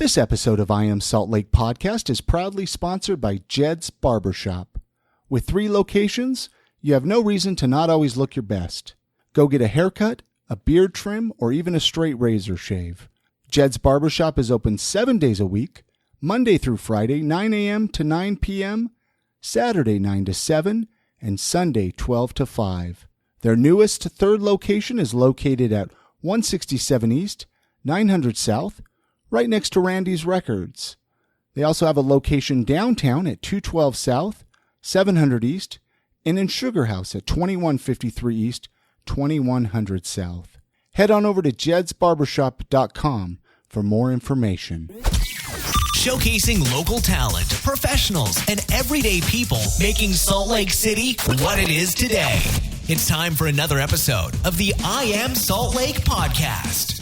This episode of I Am Salt Lake podcast is proudly sponsored by Jed's Barbershop. With 3 locations, you have no reason to not always look your best. Go get a haircut, a beard trim, or even a straight razor shave. Jed's Barbershop is open 7 days a week, Monday through Friday, 9 a.m. to 9 p.m., Saturday 9 to 7, and Sunday 12 to 5. Their newest 3rd location is located at 167 East, 900 South, right next to Randy's Records. They also have a location downtown at 212 South, 700 East, and in Sugar House at 2153 East, 2100 South. Head on over to jedsbarbershop.com for more information. Showcasing local talent, professionals, and everyday people making Salt Lake City what it is today. It's time for another episode of the I Am Salt Lake podcast.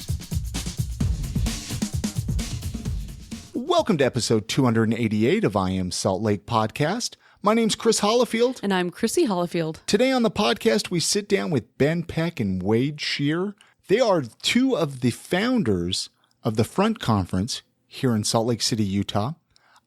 Welcome to episode 288 of I Am Salt Lake podcast. My name's Chris Hollifield. And I'm Chrissy Hollifield. Today on the podcast, we sit down with Ben Peck and Wade Shearer. They are 2 of the founders of the Front Conference here in Salt Lake City, Utah.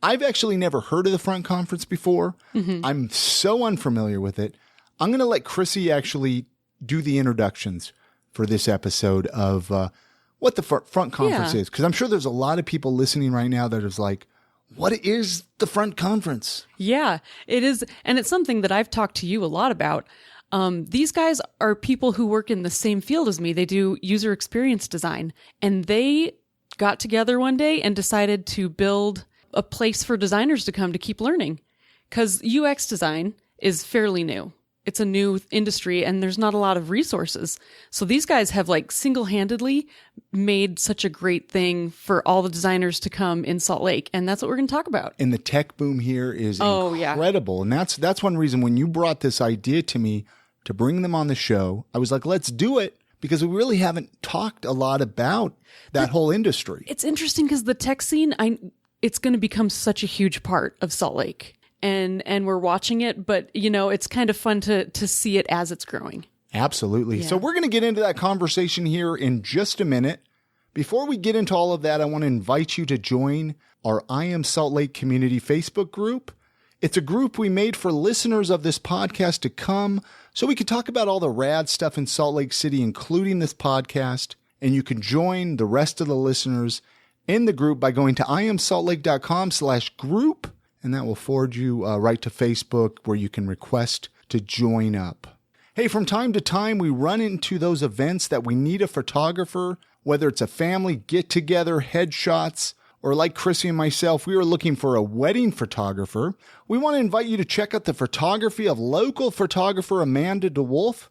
I've actually never heard of the Front Conference before. I'm so unfamiliar with it. I'm going to let Chrissy actually do the introductions for this episode of what the Front Conference is. Because I'm sure there's a lot of people listening right now that is like, what is the Front Conference? Yeah, it is. And it's something that I've talked to you a lot about. These guys are people who work in the same field as me. They do user experience design. And they got together one day and decided to build a place for designers to come to keep learning. Because UX design is fairly new. It's a new industry and there's not a lot of resources. So these guys have single-handedly made such a great thing for all the designers to come in Salt Lake. And that's what we're going to talk about. And the tech boom here is incredible. And that's one reason when you brought this idea to me to bring them on the show, I was like, let's do it, because we really haven't talked a lot about that whole industry. It's interesting because the tech scene, it's going to become such a huge part of Salt Lake. And we're watching it, but, it's kind of fun to see it as it's growing. Absolutely. Yeah. So we're going to get into that conversation here in just a minute. Before we get into all of that, I want to invite you to join our I Am Salt Lake Community Facebook group. It's a group we made for listeners of this podcast to come so we can talk about all the rad stuff in Salt Lake City, including this podcast. And you can join the rest of the listeners in the group by going to iamsaltlake.com/group. And that will forward you right to Facebook where you can request to join up. Hey, from time to time, we run into those events that we need a photographer, whether it's a family get-together, headshots, or like Chrissy and myself, we were looking for a wedding photographer. We want to invite you to check out the photography of local photographer Amanda DeWolf.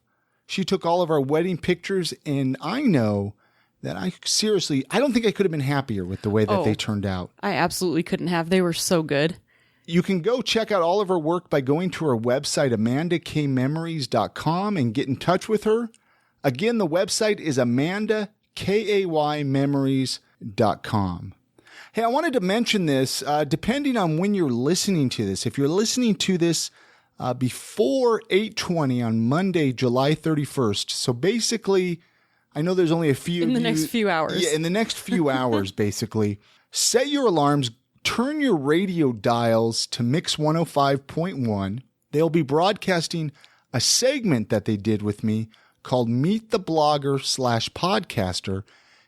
She took all of our wedding pictures, and I know that I don't think I could have been happier with the way that they turned out. I absolutely couldn't have. They were so good. You can go check out all of her work by going to her website, amandakmemories.com, and get in touch with her. Again, the website is amandakaymemories.com. Hey, I wanted to mention this, depending on when you're listening to this. If you're listening to this before 8:20 on Monday, July 31st, so basically, I know there's only a few... In the next few hours. Yeah, in the next few hours, basically. Set your alarms. Turn your radio dials to Mix 105.1. They'll be broadcasting a segment that they did with me called Meet the Blogger/Podcaster.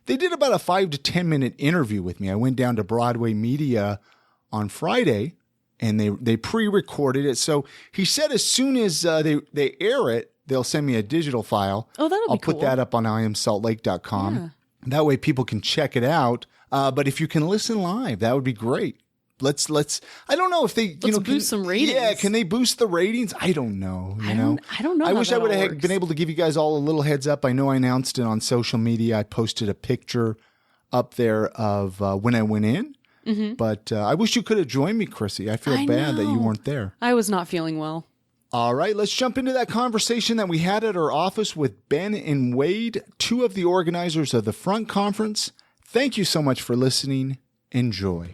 They did about a 5 to 10 minute interview with me. I went down to Broadway Media on Friday and they pre-recorded it. So he said as soon as they air it, they'll send me a digital file. Oh, that'll be cool. I'll put that up on iamsaltlake.com. Yeah. That way people can check it out. But if you can listen live, that would be great. Let's. I don't know if they, boost some ratings. Yeah, can they boost the ratings? I don't know. I don't know. I wish I would have been able to give you guys all a little heads up. I know I announced it on social media. I posted a picture up there of when I went in. Mm-hmm. But I wish you could have joined me, Chrissy. I feel bad that you weren't there. I was not feeling well. All right, let's jump into that conversation that we had at our office with Ben and Wade, 2 of the organizers of the Front Conference. Thank you so much for listening. Enjoy.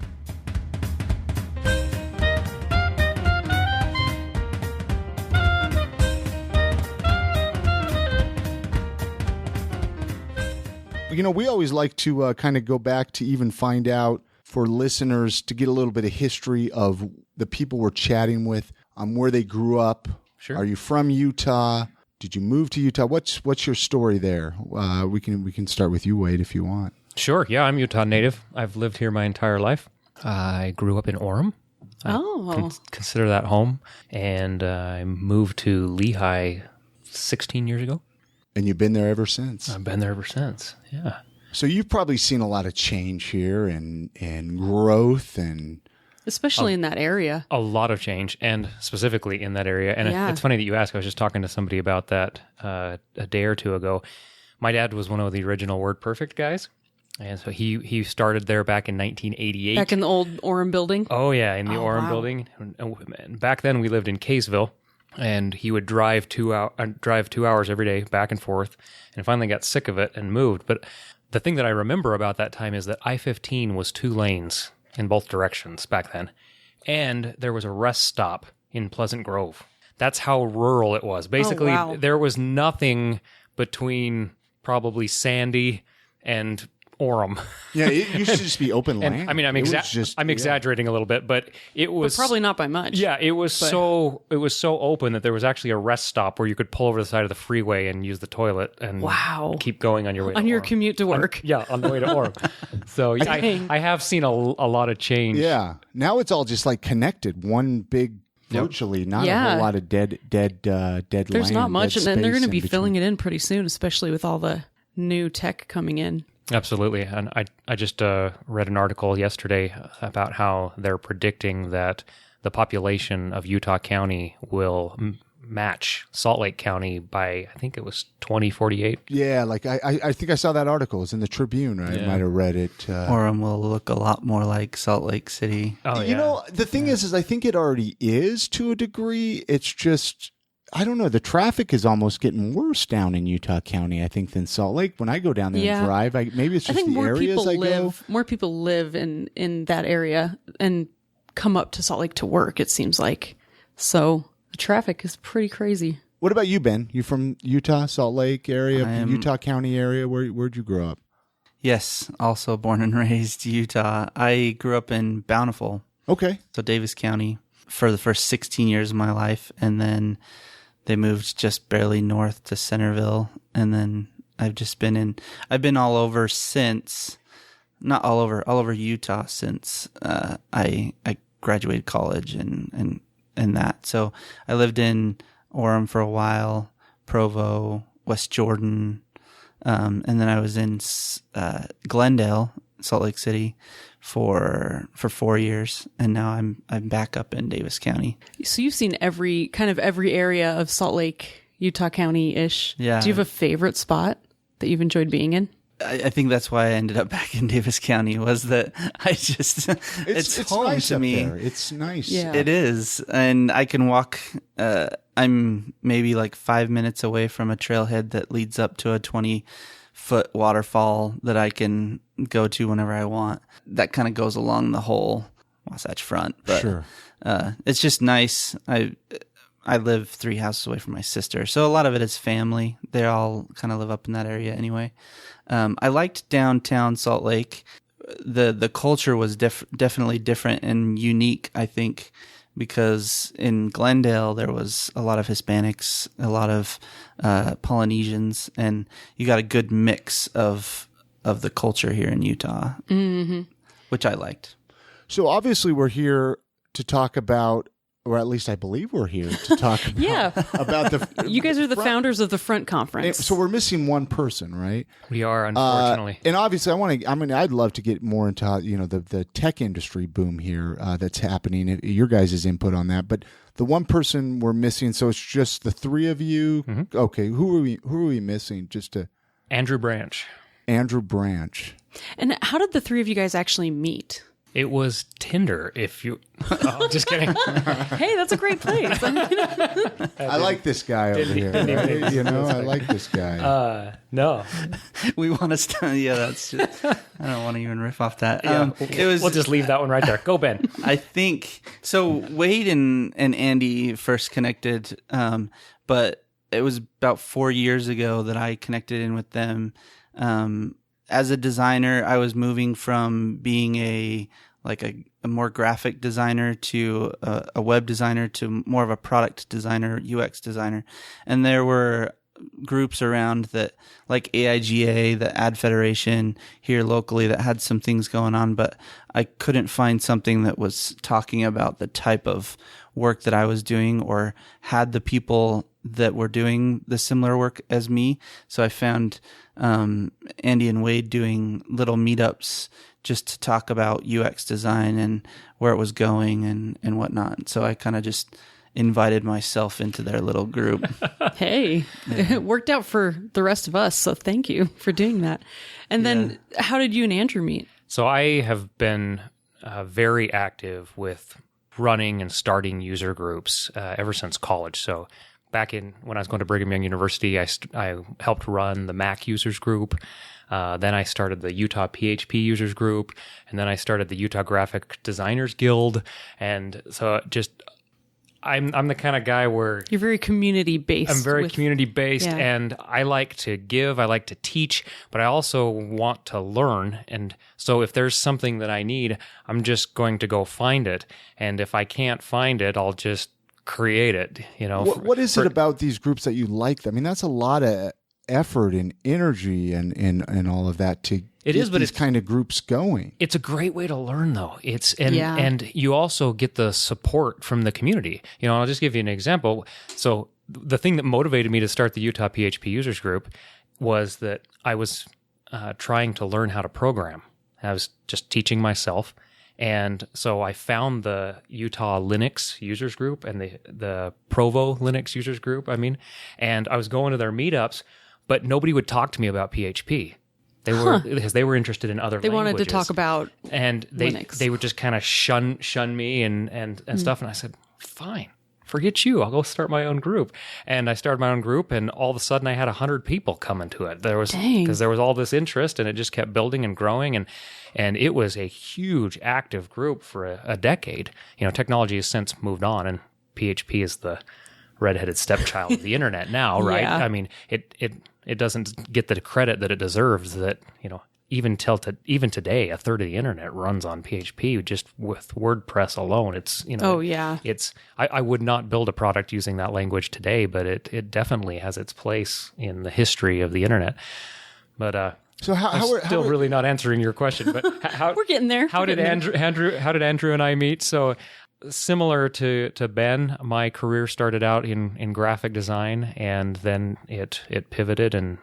We always like to kind of go back to even find out for listeners to get a little bit of history of the people we're chatting with, where they grew up. Sure. Are you from Utah? Did you move to Utah? What's your story there? We can start with you, Wade, if you want. Sure. Yeah, I'm Utah native. I've lived here my entire life. I grew up in Orem. Consider that home. And I moved to Lehigh 16 years ago. And you've been there ever since? I've been there ever since, yeah. So you've probably seen a lot of change here and growth and... Especially in that area. A lot of change, and specifically in that area. And it's funny that you ask. I was just talking to somebody about that a day or two ago. My dad was one of the original WordPerfect guys. And so he started there back in 1988. Back in the old Orem building? Oh, yeah, in the Orem building. And back then, we lived in Kaysville, and he would drive 2 hours every day back and forth, and finally got sick of it and moved. But the thing that I remember about that time is that I-15 was 2 lanes in both directions back then, and there was a rest stop in Pleasant Grove. That's how rural it was. Basically, there was nothing between probably Sandy and Orem. Yeah, it used to just be open land. And, I mean, I'm exaggerating a little bit, but it was probably not by much. Yeah, it was so open that there was actually a rest stop where you could pull over the side of the freeway and use the toilet and keep going on your way on to your Orem. commute to work. On the way to Orem. So I have seen a lot of change. Yeah, now it's all just like connected, one big. Virtually, not a whole lot of dead There's land, not much, and then they're going to be between. filling it in pretty soon, especially with all the new tech coming in. Absolutely. And I just read an article yesterday about how they're predicting that the population of Utah County will match Salt Lake County by, I think it was 2048. Yeah, like I think I saw that article. It's in the Tribune. I might have read it. Orem will look a lot more like Salt Lake City. Oh, You know, the thing is I think it already is to a degree. It's just... I don't know. The traffic is almost getting worse down in Utah County, I think, than Salt Lake. When I go down there and drive, maybe it's just the areas I go. More people live in that area and come up to Salt Lake to work, it seems like. So the traffic is pretty crazy. What about you, Ben? You from Utah, Salt Lake area, Utah County area? Where'd you grow up? Yes, also born and raised Utah. I grew up in Bountiful. Okay. So Davis County for the first 16 years of my life, and then they moved just barely north to Centerville, and then I've been all over since, not all over Utah since I graduated college and that. So I lived in Orem for a while, Provo, West Jordan, and then I was in Glendale, Salt Lake City, for 4 years, and now I'm back up in Davis County. So you've seen every area of Salt Lake, Utah County-ish. Yeah. Do you have a favorite spot that you've enjoyed being in? I think that's why I ended up back in Davis County, was that I just it's home nice to up me. there. It's nice. Yeah. It is, and I can walk. I'm maybe like 5 minutes away from a trailhead that leads up to a 20-foot waterfall that I can go to whenever I want. That kind of goes along the whole Wasatch Front, but Sure. It's just nice. I live 3 houses away from my sister, so a lot of it is family. They all kind of live up in that area anyway. I liked downtown Salt Lake. The culture was definitely different and unique, I think, because in Glendale there was a lot of Hispanics, a lot of Polynesians, and you got a good mix of the culture here in Utah, which I liked. So obviously we're here to talk about, or at least I believe we're here to talk about, about the... You guys are the founders of the Front Conference. So we're missing one person, right? We are, unfortunately. And obviously I'd love to get more into, the tech industry boom here that's happening, your guys' input on that. But the one person we're missing, so it's just the 3 of you. Mm-hmm. Okay, who are we missing? Just to... Andrew Branch. Andrew Branch. And how did the 3 of you guys actually meet? It was Tinder, if you... Oh, just kidding. Hey, that's a great place. I like this guy over here. Right? I like this guy. No. We want to... Yeah, that's just... I don't want to even riff off that. We'll just leave that one right there. Go, Ben. I think... So Wade and Andy first connected, but it was about 4 years ago that I connected in with them. as a designer, I was moving from being a more graphic designer to a web designer to more of a product designer, UX designer. And there were groups around that, like AIGA, the Ad Federation here locally, that had some things going on, but I couldn't find something that was talking about the type of work that I was doing or had the people that were doing the similar work as me. So I found Andy and Wade doing little meetups just to talk about UX design and where it was going and whatnot. So I kind of just invited myself into their little group. Hey, it worked out for the rest of us. So thank you for doing that. And then how did you and Andrew meet? So I have been very active with running and starting user groups ever since college. So back when I was going to Brigham Young University, I helped run the Mac users group. Then I started the Utah PHP users group, and then I started the Utah Graphic Designers Guild. And so I'm the kind of guy where you're very community based. I'm very community based, and I like to give, I like to teach, but I also want to learn. And so if there's something that I need, I'm just going to go find it. And if I can't find it, I'll just create it. What is it about these groups that you like? I mean, that's a lot of effort and energy and all of that to get these kind of groups going. It's a great way to learn, though. And you also get the support from the community. I'll just give you an example. So the thing that motivated me to start the Utah PHP users group was that I was trying to learn how to program. I was just teaching myself. And so I found the Utah Linux users group and the Provo Linux users group, and I was going to their meetups, but nobody would talk to me about PHP. Because they were interested in other languages. They wanted to talk about Linux. They would just kind of shun me and stuff. And I said, fine, forget you. I'll go start my own group. And I started my own group, and all of a sudden I had 100 people coming to it. Because there was all this interest, and it just kept building and growing. And it was a huge active group for a decade. Technology has since moved on, and PHP is the redheaded stepchild of the internet now, right? Yeah. It doesn't get the credit that it deserves. That even today, a third of the internet runs on PHP just with WordPress alone. It's I would not build a product using that language today, but it definitely has its place in the history of the internet. But so I'm still really not answering your question. But how we're getting there. How did Andrew and I meet? So similar to Ben, my career started out in graphic design, and then it pivoted and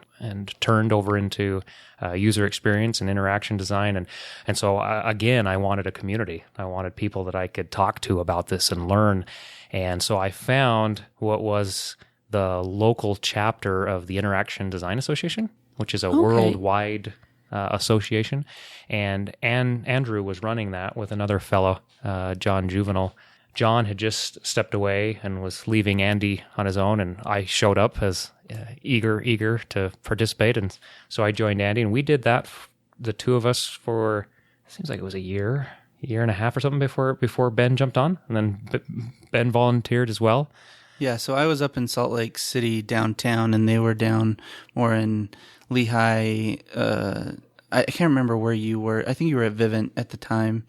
turned over into user experience and interaction design. And so again, I wanted a community. I wanted people that I could talk to about this and learn. And so I found what was the local chapter of the Interaction Design Association, which is a worldwide association. And Andrew was running that with another fellow, John Juvenile. John had just stepped away and was leaving Andy on his own, and I showed up as eager to participate. And so I joined Andy, and we did that, the two of us, for, it seems like it was a year and a half or something before Ben jumped on, and then Ben volunteered as well. Yeah, so I was up in Salt Lake City downtown, and they were down more in Lehigh. I can't remember where you were. I think you were at Vivint at the time.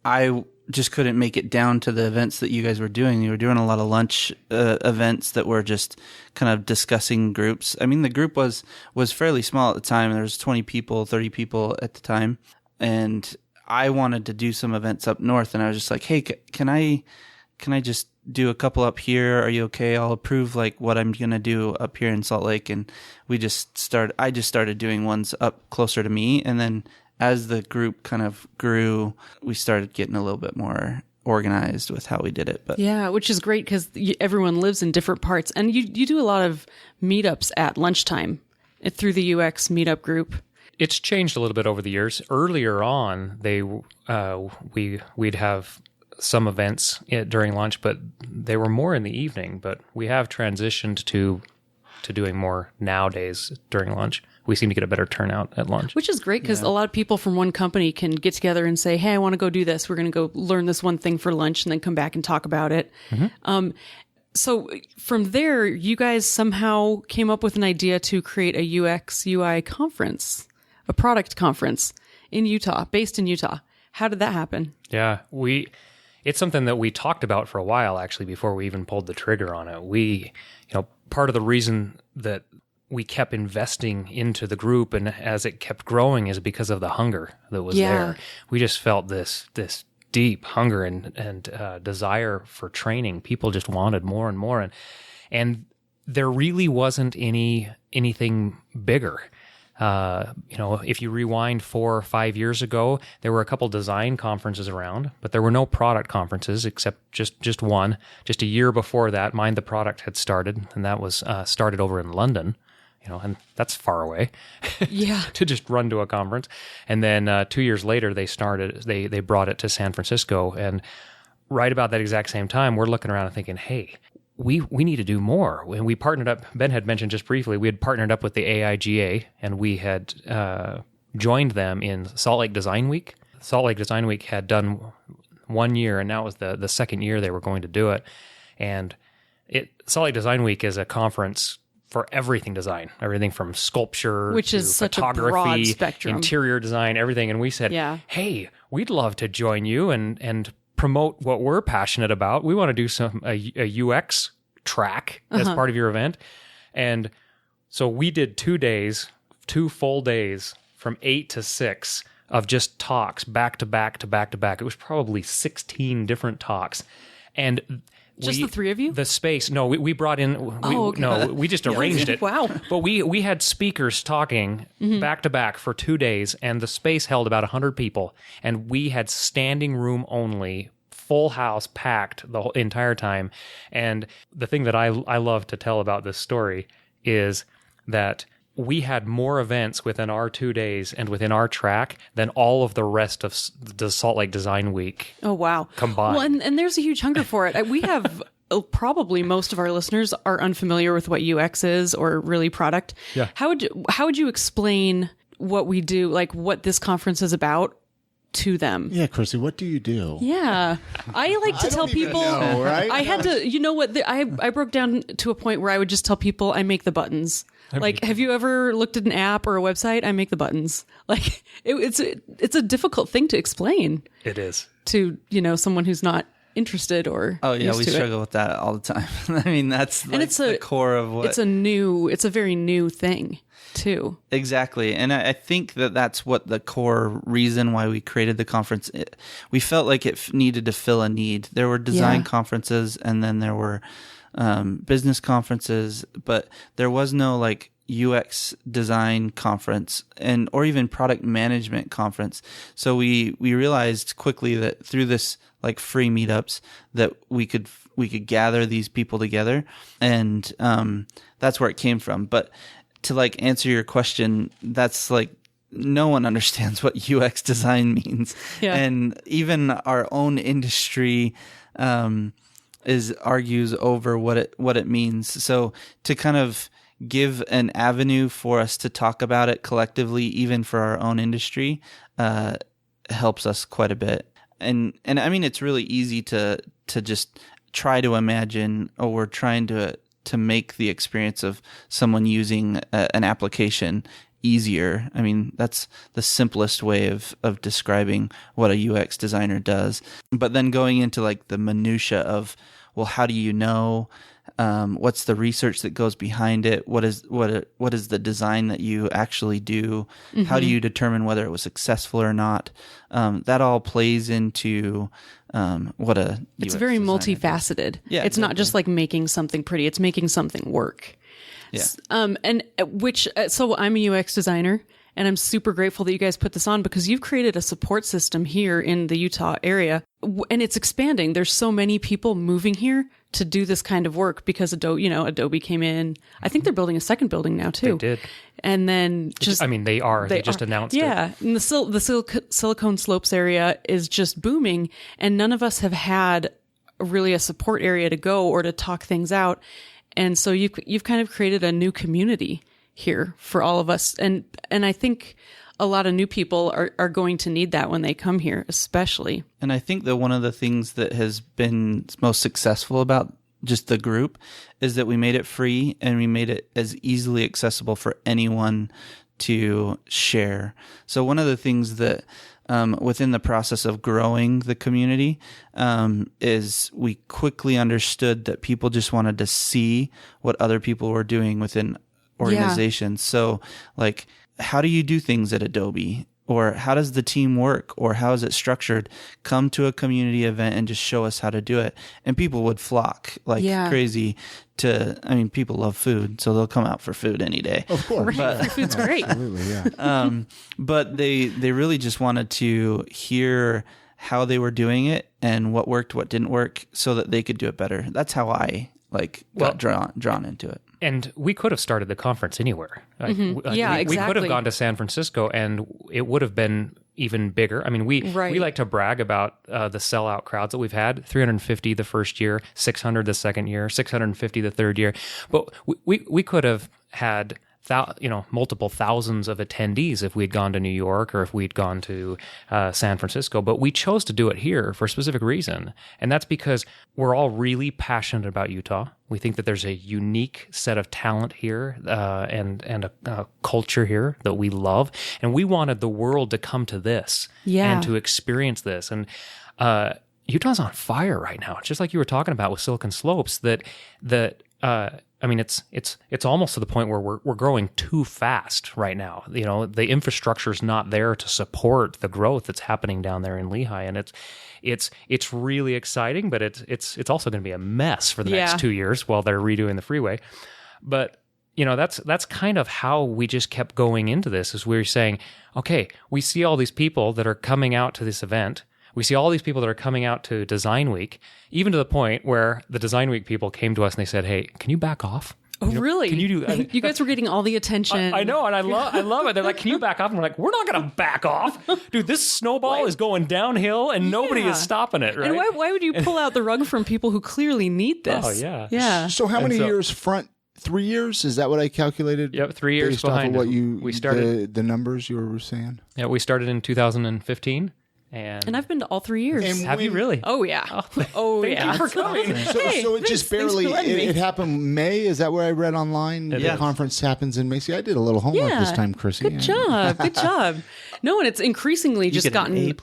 I just couldn't make it down to the events that you guys were doing. You were doing a lot of lunch events that were just kind of discussing groups. I mean, the group was fairly small at the time. There was 20 people, 30 people at the time. And I wanted to do some events up north, and I was just like, hey, can I just do a couple up here? Are you okay? I'll approve like what I'm going to do up here in Salt Lake. And I just started doing ones up closer to me. And then as the group kind of grew, we started getting a little bit more organized with how we did it. But yeah, which is great because everyone lives in different parts, and you do a lot of meetups at lunchtime through the UX meetup group. It's changed a little bit over the years. Earlier on, we'd have some events during lunch, but they were more in the evening. But we have transitioned to doing more nowadays during lunch. We seem to get a better turnout at lunch. Which is great because a lot of people from one company can get together and say, hey, I want to go do this. We're going to go learn this one thing for lunch and then come back and talk about it. Mm-hmm. So from there, you guys somehow came up with an idea to create a UX UI conference, a product conference in Utah, based in Utah. How did that happen? Yeah, it's something that we talked about for a while, actually, before we even pulled the trigger on it. Part of the reason that we kept investing into the group and as it kept growing is because of the hunger that was there. We just felt this deep hunger and desire for training. People just wanted more and more, and there really wasn't anything bigger. If you rewind 4 or 5 years ago, there were a couple design conferences around, but there were no product conferences except just one. Just a year before that, Mind the Product had started, and that was started over in London. And that's far away. Yeah. To just run to a conference. And then 2 years later, they brought it to San Francisco. And right about that exact same time, we're looking around and thinking, hey, we need to do more. When we partnered up, Ben had mentioned just briefly, we had partnered up with the AIGA, and we had joined them in Salt Lake Design Week. Salt Lake Design Week had done 1 year, and now it was the second year they were going to do it. And Salt Lake Design Week is a conference for everything design, everything from sculpture, which to is such a photography, broad spectrum, interior design, everything. And we said, hey, we'd love to join you and promote what we're passionate about. We want to do a UX track as part of your event. And so we did 2 full days from 8 to 6 of just talks back to back to back to back. It was probably 16 different talks. And just the three of you? The space. No, we brought in. We just arranged it. Wow. But we had speakers talking back to back for 2 days, and the space held about 100 people, and we had standing room only, full house, packed the whole entire time. And the thing that I love to tell about this story is that we had more events within our 2 days and within our track than all of the rest of the Salt Lake Design Week. Oh, wow. Combined. Well, and there's a huge hunger for it. We have probably most of our listeners are unfamiliar with what UX is or really product. Yeah. How would you explain what we do, like what this conference is about to them? Yeah, Chrissy, what do you do? Yeah. I like to tell people, right? I had to, you know what, I broke down to a point where I would just tell people I make the buttons. Like, have you ever looked at an app or a website? I make the buttons. Like, it's a difficult thing to explain. It is. To, someone who's not interested or Oh, yeah, used we to struggle with that all the time. I mean, that's like the core of what... It's a very new thing, too. Exactly. And I think that's what the core reason why we created the conference. We felt like it needed to fill a need. There were design conferences, and then there were business conferences, but there was no like UX design conference or even product management conference. So we realized quickly that through this like free meetups that we could gather these people together, and that's where it came from. But to like answer your question, that's like no one understands what UX design means. Yeah. And even our own industry argues over what it means. So to kind of give an avenue for us to talk about it collectively, even for our own industry, helps us quite a bit. And I mean, it's really easy to just try to imagine, or we're trying to make the experience of someone using an application easier. I mean, that's the simplest way of describing what a UX designer does. But then going into like the minutia of, well, how do you know? What's the research that goes behind it? What is the design that you actually do? Mm-hmm. How do you determine whether it was successful or not? That all plays into what a it's UX very multifaceted. Yeah, it's not just like making something pretty; it's making something work. Yeah. So I'm a UX designer, and I'm super grateful that you guys put this on, because you've created a support system here in the Utah area, and it's expanding. There's so many people moving here to do this kind of work because Adobe came in. I think they're building a second building now too. They did. And then they just announced it. Yeah. And the Silicon Slopes area is just booming, and none of us have had really a support area to go or to talk things out. And so you've kind of created a new community here for all of us. And I think a lot of new people are going to need that when they come here, especially. And I think that one of the things that has been most successful about just the group, is that we made it free and we made it as easily accessible for anyone to share. So one of the things that within the process of growing the community is we quickly understood that people just wanted to see what other people were doing within organizations. So like, how do you do things at Adobe? Or how does the team work? Or how is it structured? Come to a community event and just show us how to do it. And people would flock like crazy people love food, so they'll come out for food any day. Of course. Right. Free food's great. Absolutely, yeah. But they really just wanted to hear how they were doing it and what worked, what didn't work, so that they could do it better. That's how I got drawn into it. And we could have started the conference anywhere. Exactly. We could have gone to San Francisco, and it would have been even bigger. I mean, we like to brag about the sellout crowds that we've had: 350 the first year, 600 the second year, 650 the third year. But we could have had multiple thousands of attendees if we'd gone to New York or if we'd gone to San Francisco. But we chose to do it here for a specific reason. And that's because we're all really passionate about Utah. We think that there's a unique set of talent here and a culture here that we love. And we wanted the world to come to this and to experience this. And Utah's on fire right now, just like you were talking about with Silicon Slopes, it's almost to the point where we're growing too fast right now. The infrastructure's not there to support the growth that's happening down there in Lehigh, and it's really exciting, but it's also going to be a mess for the next 2 years while they're redoing the freeway. But that's kind of how we just kept going into this. Is we were saying, okay, we see all these people that are coming out to this event. We see all these people that are coming out to Design Week, even to the point where the Design Week people came to us and they said, "Hey, can you back off? Oh, really? Can you do that?" You guys were getting all the attention. I know, and I love it. They're like, "Can you back off?" And we're like, "We're not going to back off, dude. This snowball is going downhill, and nobody is stopping it, right?" And why would you pull out the rug from people who clearly need this? Oh, yeah. Yeah. So how many years front? 3 years? Is that what I calculated? Yep, 3 years based behind. Off of what we started the numbers you were saying. Yeah, we started in 2015. And I've been to all 3 years. Have you really? Oh, yeah. Oh, Thank you for coming. So it just barely, it happened May? Is that where I read online? The conference happens in May. See, I did a little homework this time, Chrissy. Good job. Good job. No, and it's increasingly just gotten A+.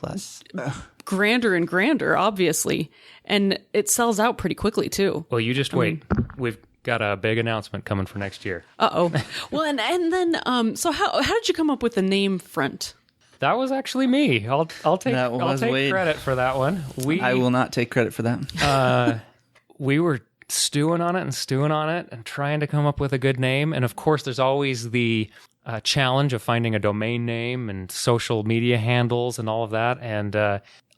grander and grander, obviously. And it sells out pretty quickly, too. Well, you just wait. We've got a big announcement coming for next year. Uh-oh. Well, and then, so how did you come up with the name Front? That was actually me. I'll take credit for that one. I will not take credit for that. We were stewing on it and trying to come up with a good name. And of course, there's always the challenge of finding a domain name and social media handles and all of that. And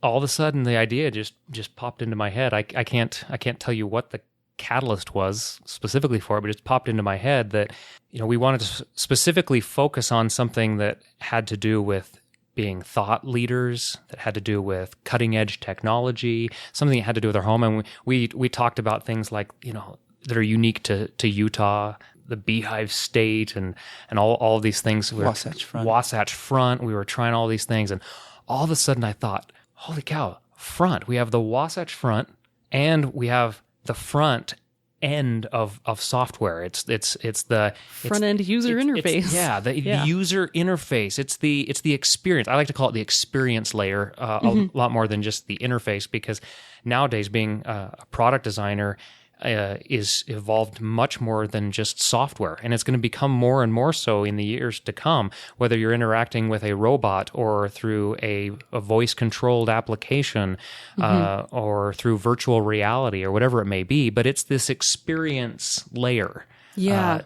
all of a sudden, the idea just popped into my head. I can't tell you what the catalyst was specifically for it, but it just popped into my head that we wanted to specifically focus on something that had to do with being thought leaders, that had to do with cutting edge technology, something that had to do with our home. And we talked about things like, that are unique to Utah, the Beehive State and all of these things. Wasatch Front. We were trying all these things. And all of a sudden I thought, holy cow, Front. We have the Wasatch Front and we have the front end of software. It's the front end user interface. The user interface. It's the experience. I like to call it the experience layer a lot more than just the interface, because nowadays being a product designer is evolved much more than just software, and it's going to become more and more so in the years to come, whether you're interacting with a robot or through a voice controlled application or through virtual reality or whatever it may be. But it's this experience layer,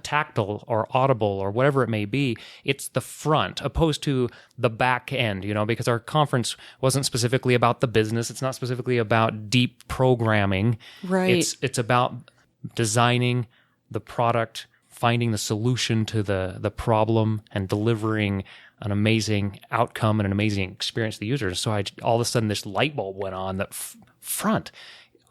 tactile or audible or whatever it may be. It's the front opposed to the back end, because our conference wasn't specifically about the business. It's not specifically about deep programming. Right. It's about designing the product, finding the solution to the problem, and delivering an amazing outcome and an amazing experience to the user. So all of a sudden this light bulb went on that front,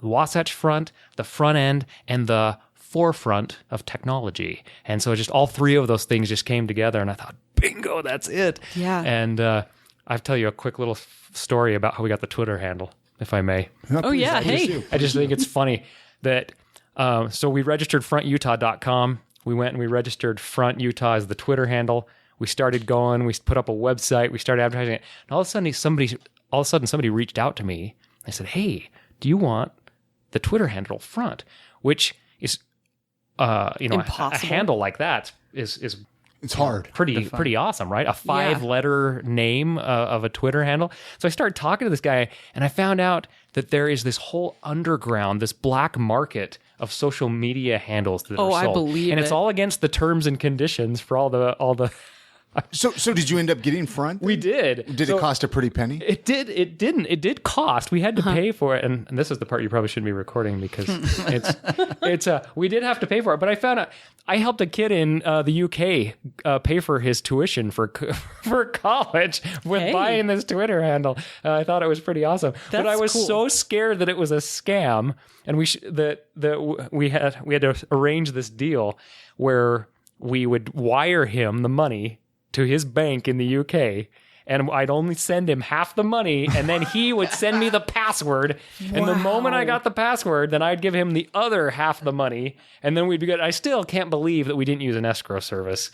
Wasatch Front, the front end, and the forefront of technology. And so just all three of those things just came together, and I thought, bingo, that's it. Yeah. And I'll tell you a quick little story about how we got the Twitter handle, if I may. Oh, yeah. Hey. I just think it's funny that So we registered frontutah.com. We went and we registered Front Utah as the Twitter handle. We started going. We put up a website. We started advertising it. And all of a sudden, somebody reached out to me. I said, "Hey, do you want the Twitter handle Front?" Which is, a handle like that is It's hard. Pretty awesome, right? A 5-letter name of a Twitter handle. So I started talking to this guy, and I found out that there is this whole underground, this black market of social media handles that are sold. I believe and it's it. all against the terms and conditions for all the. So did you end up getting Front? We did. Did it cost a pretty penny? It did. It didn't. It did cost. We had to pay for it, and this is the part you probably shouldn't be recording because it's we did have to pay for it. But I found out I helped a kid in the UK pay for his tuition for college with buying this Twitter handle. I thought it was pretty awesome, but I was so scared that it was a scam, and we had to arrange this deal where we would wire him the money to his bank in the UK, and I'd only send him half the money, and then he would send me the password. And the moment I got the password, then I'd give him the other half the money, and then we'd be good. I still can't believe that we didn't use an escrow service.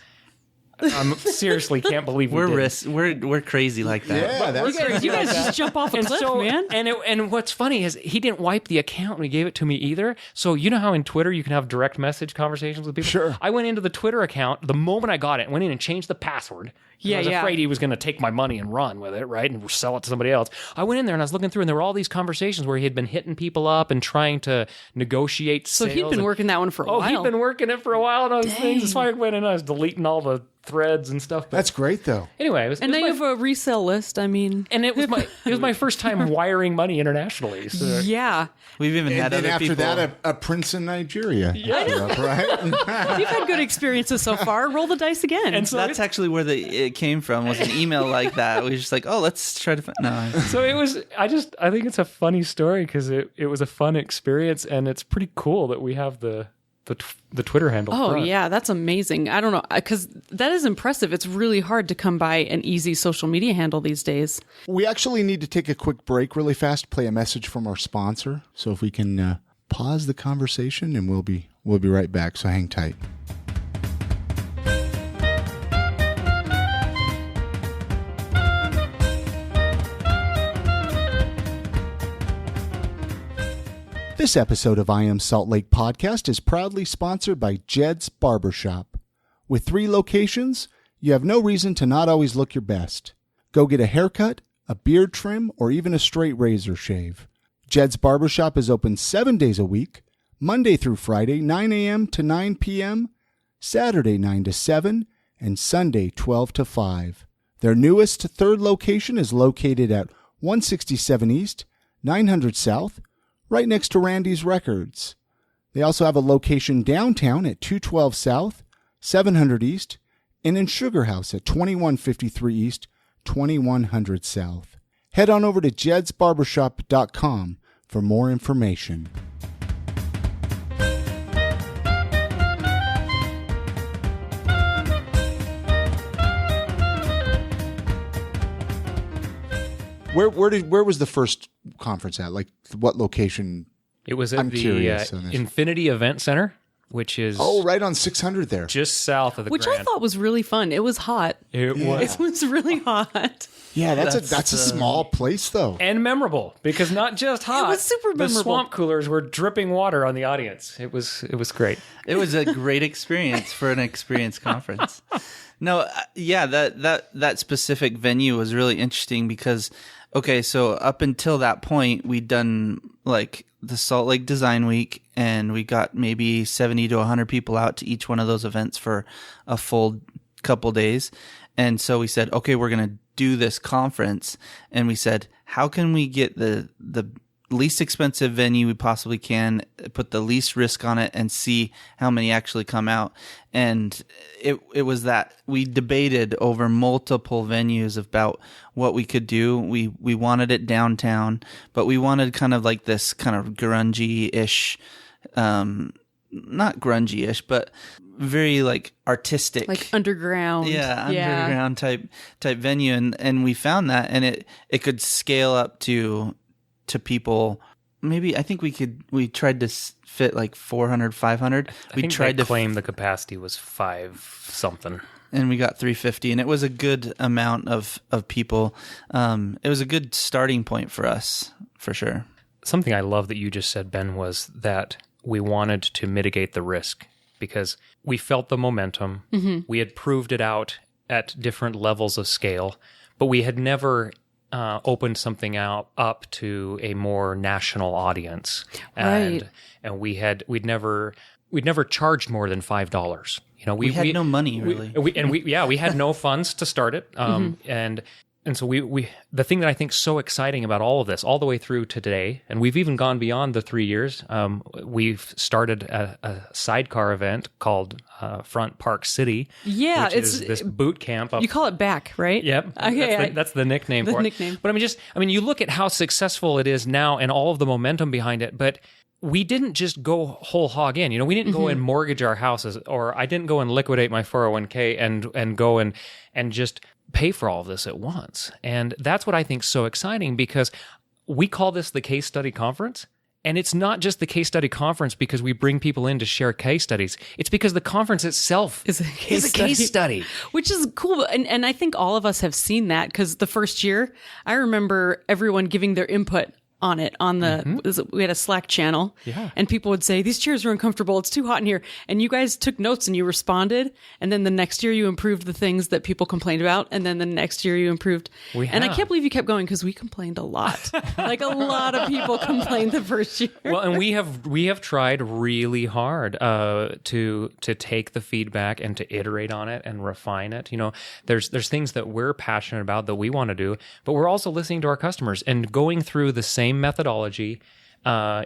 I seriously can't believe we're crazy like that. Yeah, You guys just jump off a cliff, man. And what's funny is he didn't wipe the account when he gave it to me either. So you know how in Twitter you can have direct message conversations with people? Sure. I went into the Twitter account the moment I got it, went in and changed the password. I was afraid he was going to take my money and run with it, right? And sell it to somebody else. I went in there and I was looking through, and there were all these conversations where he had been hitting people up and trying to negotiate sales. So he'd been working that one for a while. Oh, he'd been working it for a while and all those things. That's why I went in and I was deleting all the threads and stuff. But that's great, though. Anyway, now you have a resale list. I mean, and it was my first time wiring money internationally. So. Yeah, we've even had other after people. That, a prince in Nigeria. Yeah, right. You've had good experiences so far. Roll the dice again. And so that's actually where it came from. Was an email like that. We were just like, oh, let's try to find. No. So it was. I think it's a funny story because it was a fun experience, and it's pretty cool that we have the Twitter handle. Oh, Front. yeah, that's amazing. I don't know, because that is impressive. It's really hard to come by an easy social media handle these days. We actually need to take a quick break really fast, play a message from our sponsor. So if we can pause the conversation, and we'll be right back. So hang tight. This episode of I Am Salt Lake Podcast is proudly sponsored by Jed's Barbershop. With 3 locations, you have no reason to not always look your best. Go get a haircut, a beard trim, or even a straight razor shave. Jed's Barbershop is open 7 days a week, Monday through Friday, 9 a.m. to 9 p.m., Saturday 9 to 7, and Sunday 12 to 5. Their newest 3rd location is located at 167 East, 900 South, right next to Randy's Records. They also have a location downtown at 212 South, 700 East, and in Sugar House at 2153 East, 2100 South. Head on over to jedsbarbershop.com for more information. Where was the first conference at? Like, what location? It was at the Infinity Event Center, which is right on 600 there, just south of the Which Grand. I thought was really fun. It was hot. It was. It was really hot. Yeah, that's a small place though, and memorable because not just hot. It was super memorable. The swamp coolers were dripping water on the audience. It was great. It was a great experience for an experience conference. No, yeah, that specific venue was really interesting because, okay, so up until that point, we'd done like the Salt Lake Design Week, and we got maybe 70 to 100 people out to each one of those events for a full couple days. And so we said, okay, we're going to do this conference. And we said, how can we get the least expensive venue we possibly can, put the least risk on it, and see how many actually come out? And it was that we debated over multiple venues about what we could do. We wanted it downtown, but we wanted kind of like this kind of grungy-ish, not grungy-ish, but very like artistic, like underground. Yeah, underground type venue. And we found that, and it could scale up to people maybe I think we tried to fit like 400, 500. I think they claimed the capacity was 5 something. And we got 350, and it was a good amount of people. It was a good starting point for us, for sure. Something I love that you just said, Ben, was that we wanted to mitigate the risk because we felt the momentum. Mm-hmm. We had proved it out at different levels of scale, but we had never opened something up to a more national audience. Right. And we'd never charged more than $5. You know, we had no money really. We had no funds to start it. And so we the thing that I think is so exciting about all of this, all the way through to today, and we've even gone beyond the 3 years. We've started a sidecar event called Front Park City. Yeah, which is this boot camp. You call it Back, right? Yep. Okay, that's the nickname for it. But I mean, you look at how successful it is now and all of the momentum behind it, but we didn't just go whole hog in. You know, we didn't go and mortgage our houses, or I didn't go and liquidate my 401k and go and just pay for all of this at once. And that's what I think is so exciting, because we call this the case study conference. And it's not just the case study conference because we bring people in to share case studies. It's because the conference itself is a case study. Which is cool. And I think all of us have seen that, because the first year, I remember everyone giving their input on it, we had a Slack channel, and people would say, these chairs are uncomfortable, it's too hot in here. And you guys took notes and you responded. And then the next year you improved the things that people complained about. And then the next year you improved. And I can't believe you kept going, because we complained a lot. Like a lot of people complained the first year. Well, and we have tried really hard to take the feedback and to iterate on it and refine it. You know, there's things that we're passionate about that we want to do, but we're also listening to our customers and going through the same methodology,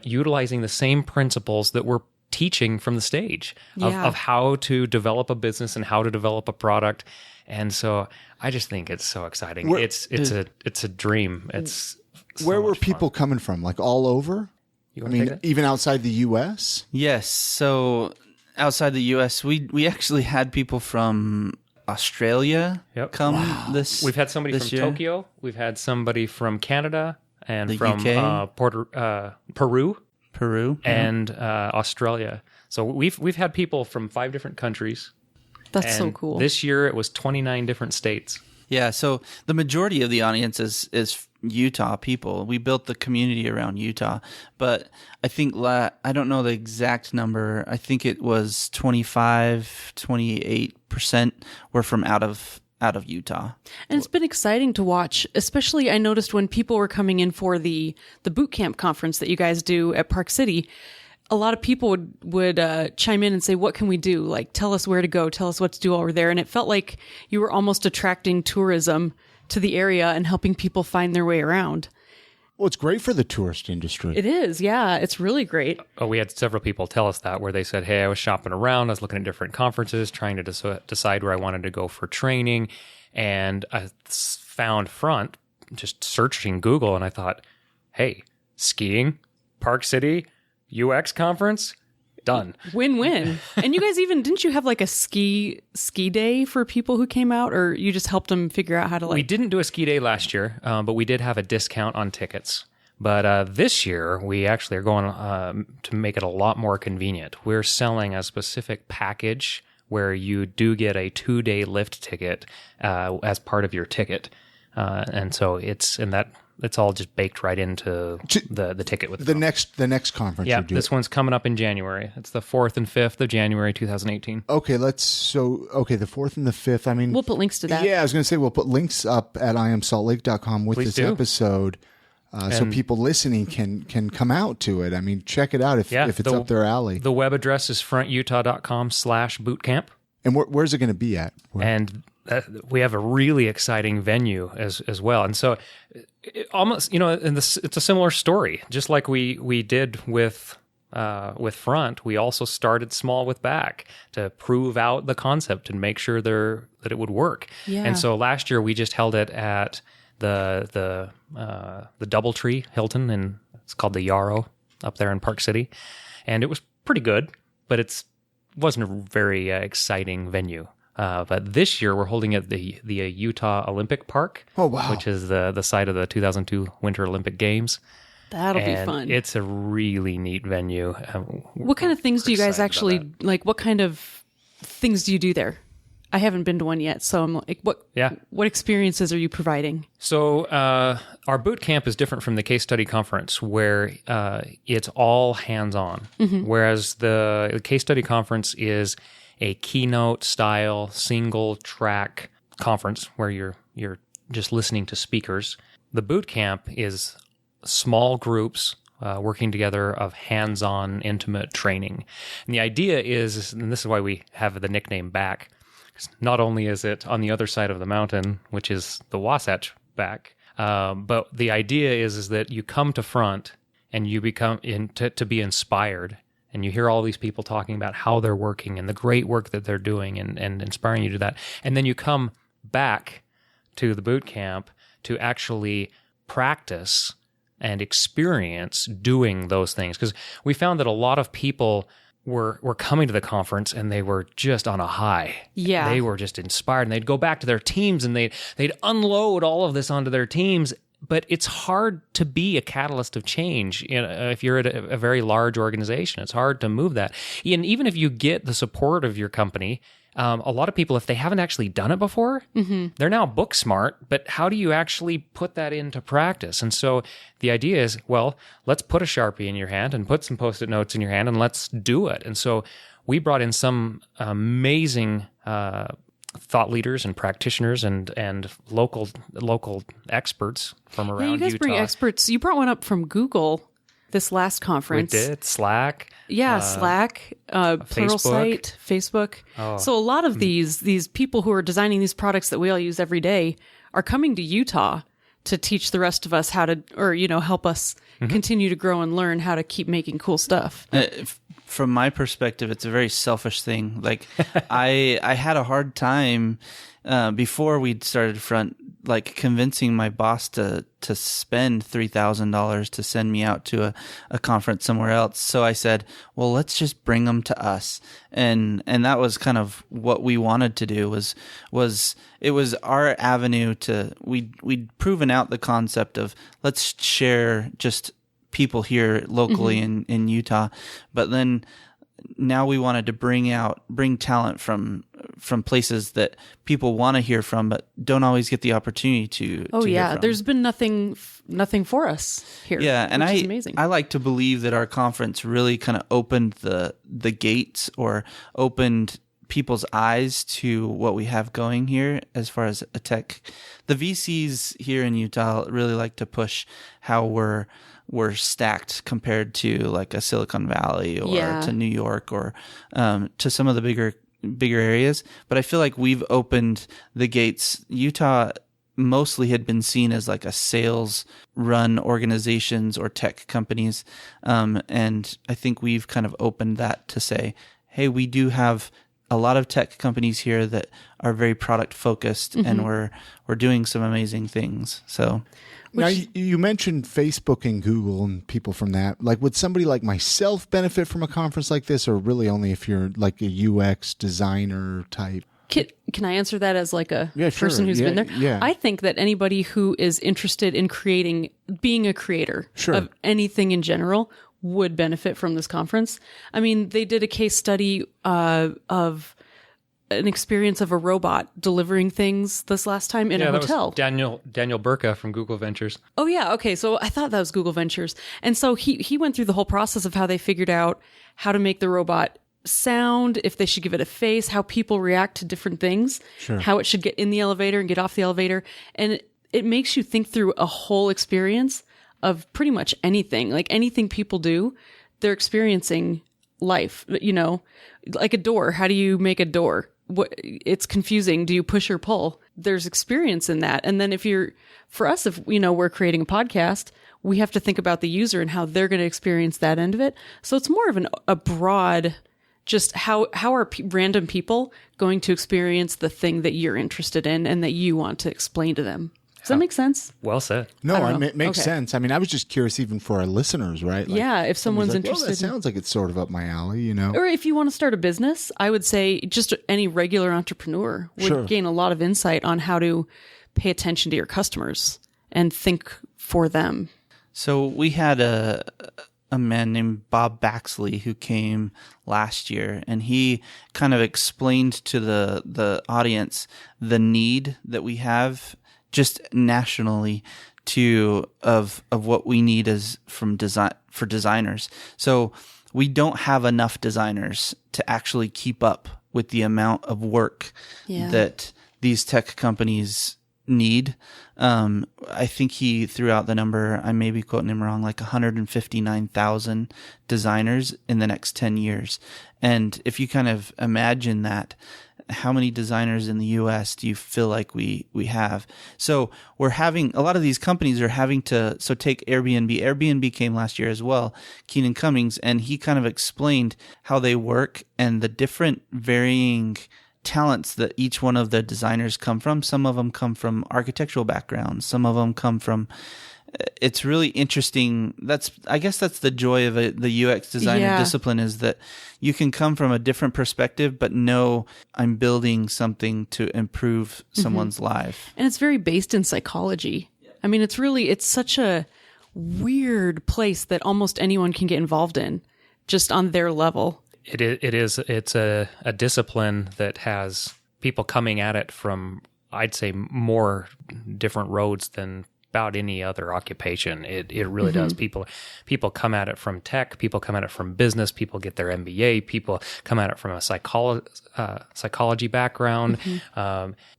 utilizing the same principles that we're teaching from the stage of how to develop a business and how to develop a product. And so I just think it's so exciting. It's a dream. It's where were people coming from? Like all over? I mean, even outside the U.S.? Yes. So outside the U.S., we actually had people from Australia come this. We've had somebody from Tokyo. We've had somebody from Canada. And from Peru, and Australia. So we've had people from 5 different countries. That's so cool. This year it was 29 different states. Yeah, so the majority of the audience is Utah people. We built the community around Utah, but I think I don't know the exact number. I think it was 28% were from out of Utah. And it's been exciting to watch, especially I noticed when people were coming in for the boot camp conference that you guys do at Park City, a lot of people would chime in and say, what can we do? Like, tell us where to go, tell us what to do while we're there. And it felt like you were almost attracting tourism to the area and helping people find their way around. Well, it's great for the tourist industry. It is, yeah. It's really great. Oh, we had several people tell us that, where they said, hey, I was shopping around, I was looking at different conferences, trying to decide where I wanted to go for training, and I found Front, just searching Google, and I thought, hey, skiing, Park City, UX conference, done. Win-win. And you guys didn't you have like a ski day for people who came out, or you just helped them figure out how to We didn't do a ski day last year, but we did have a discount on tickets. But this year, we actually are going to make it a lot more convenient. We're selling a specific package where you do get a 2-day lift ticket as part of your ticket. And so it's all just baked right into the ticket with the next conference. Yeah, this one's coming up in January. It's the 4th and 5th of January 2018. Okay, the 4th and the 5th. I mean, we'll put links to that. Yeah, I was going to say we'll put links up at iamsaltlake.com with this episode, so people listening can come out to it. I mean, check it out if it's up their alley. The web address is frontutah.com/bootcamp. And where's it going to be at? And we have a really exciting venue as well. And so almost, it's a similar story. Just like we did with Front, we also started small with Back to prove out the concept and make sure that it would work. Yeah. And so last year we just held it at the DoubleTree Hilton, and it's called the Yarrow up there in Park City. And it was pretty good, but wasn't a very exciting venue. But this year we're holding it at the Utah Olympic Park, oh, wow, which is the site of the 2002 Winter Olympic Games. That'll be And fun. it's a really neat venue. What kind of things do you guys excited about actually like? What kind of things do you do there? I haven't been to one yet, so I'm like, what experiences are you providing? So our boot camp is different from the case study conference, where it's all hands-on, whereas the case study conference is a keynote style single track conference where you're just listening to speakers. The boot camp is small groups working together of hands-on intimate training. And the idea is, and this is why we have the nickname Back, not only is it on the other side of the mountain, which is the Wasatch Back, but the idea is that you come to front and you become to be inspired, and you hear all these people talking about how they're working and the great work that they're doing and inspiring you to that. And then you come back to the boot camp to actually practice and experience doing those things. Because we found that a lot of people were coming to the conference and they were just on a high. Yeah. They were just inspired, and they'd go back to their teams and they'd unload all of this onto their teams. But it's hard to be a catalyst of change. If you're at a very large organization, it's hard to move that. And even if you get the support of your company, a lot of people, if they haven't actually done it before, they're now book smart, but how do you actually put that into practice? And so the idea is, well, let's put a Sharpie in your hand and put some Post-it notes in your hand and let's do it. And so we brought in some amazing thought leaders and practitioners and local experts from around you guys Utah. bring experts. You brought one up from Google this last conference. We did. Slack. Yeah, Slack, Pluralsight, Facebook. So a lot of these people who are designing these products that we all use every day are coming to Utah to teach the rest of us how to, or, help us continue to grow and learn how to keep making cool stuff. From my perspective, it's a very selfish thing. Like I had a hard time before we started Front, like convincing my boss to spend $3,000 to send me out to a conference somewhere else. So I said, well, let's just bring them to us. And that was kind of what we wanted to do was it was our avenue to, we'd proven out the concept of let's share just people here locally in Utah. But then now we wanted to bring talent from places that people want to hear from, but don't always get the opportunity to. Oh to yeah, hear from. there's been nothing for us here. Yeah, and which is amazing. I like to believe that our conference really kind of opened the gates or opened people's eyes to what we have going here as far as a tech. The VCs here in Utah really like to push how we're stacked compared to like a Silicon Valley or to New York or to some of the bigger areas. But I feel like we've opened the gates. Utah mostly had been seen as like a sales run organizations or tech companies. And I think we've kind of opened that to say, hey, we do have a lot of tech companies here that are very product focused and we're doing some amazing things. So now, you mentioned Facebook and Google and people from that. Like, would somebody like myself benefit from a conference like this, or really only if you're like a UX designer type? Can I answer that as like a person who's been there? Yeah. I think that anybody who is interested in being a creator of anything in general would benefit from this conference. I mean, they did a case study of an experience of a robot delivering things this last time in a hotel. That was Daniel Burka from Google Ventures. Oh yeah, okay. So I thought that was Google Ventures, and so he went through the whole process of how they figured out how to make the robot sound, if they should give it a face, how people react to different things, how it should get in the elevator and get off the elevator, and it makes you think through a whole experience of pretty much anything, like anything people do, they're experiencing life. Like a door. How do you make a door? It's confusing. Do you push or pull? There's experience in that. And then if we're creating a podcast, we have to think about the user and how they're going to experience that end of it. So it's more of a broad, just how are random people going to experience the thing that you're interested in and that you want to explain to them? Does that make sense? Well said. No, it makes sense. I mean, I was just curious even for our listeners, right? Like, yeah, if someone's like, interested. Well, that sounds like it's sort of up my alley, Or if you want to start a business, I would say just any regular entrepreneur would gain a lot of insight on how to pay attention to your customers and think for them. So we had a man named Bob Baxley who came last year, and he kind of explained to the audience the need that we have just nationally of what we need as for designers. So we don't have enough designers to actually keep up with the amount of work that these tech companies need. I think he threw out the number, I may be quoting him wrong, like 159,000 designers in the next 10 years. And if you kind of imagine that, how many designers in the US do you feel like we have? So we're having, a lot of these companies are having to, so take Airbnb. Airbnb came last year as well, Keenan Cummings, and he kind of explained how they work and the different varying talents that each one of the designers come from. Some of them come from architectural backgrounds. Some of them come from, it's really interesting. I guess that's the joy of the UX designer discipline, is that you can come from a different perspective, but know I'm building something to improve someone's life. And it's very based in psychology. I mean, it's such a weird place that almost anyone can get involved in just on their level. It's a discipline that has people coming at it from, I'd say, more different roads than about any other occupation. It really does. People come at it from tech, people come at it from business, people get their MBA, people come at it from a psychology background.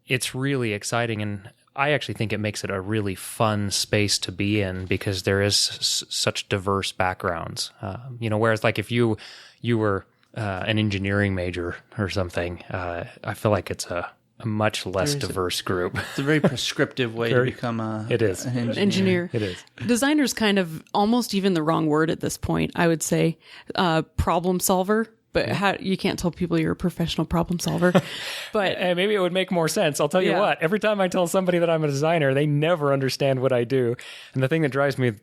It's really exciting, and I actually think it makes it a really fun space to be in because there is such diverse backgrounds. Whereas like if you were an engineering major or something, I feel like it's a much less diverse group. It's a very prescriptive way to become an engineer. It is. Designer's kind of almost even the wrong word at this point, I would say. Problem solver. But you can't tell people you're a professional problem solver. But and maybe it would make more sense. I'll tell you what, every time I tell somebody that I'm a designer, they never understand what I do. And the thing that drives me,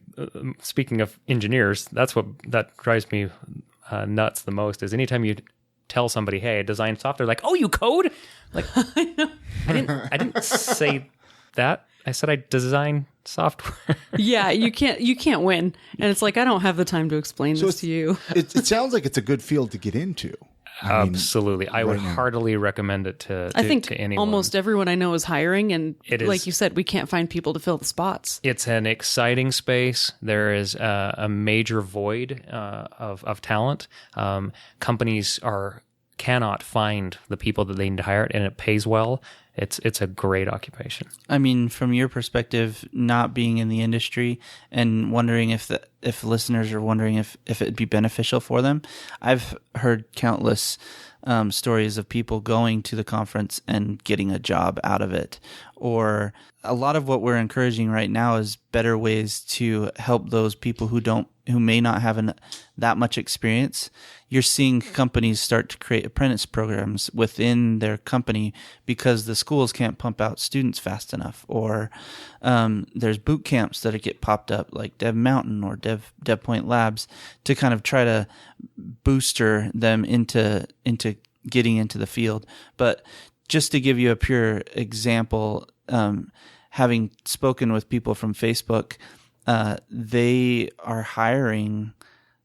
speaking of engineers, that drives me nuts the most is anytime you tell somebody, hey, I design software, like, oh, you code? Like, I didn't say that. I said I design software. Yeah, you can't win. And it's like, I don't have the time to explain this to you. It sounds like it's a good field to get into. Absolutely. I would heartily recommend it to anyone. Almost everyone I know is hiring, and like you said, we can't find people to fill the spots. It's an exciting space. There is a major void of talent. Companies cannot find the people that they need to hire, and it pays well. It's a great occupation. I mean, from your perspective, not being in the industry and wondering if listeners are wondering if it'd be beneficial for them, I've heard countless stories of people going to the conference and getting a job out of it. Or a lot of what we're encouraging right now is better ways to help those people who may not have that much experience. You're seeing companies start to create apprentice programs within their company because the schools can't pump out students fast enough. Or there's boot camps that get popped up like Dev Mountain or Dev Point Labs to kind of try to booster them into getting into the field. But just to give you a pure example, having spoken with people from Facebook, they are hiring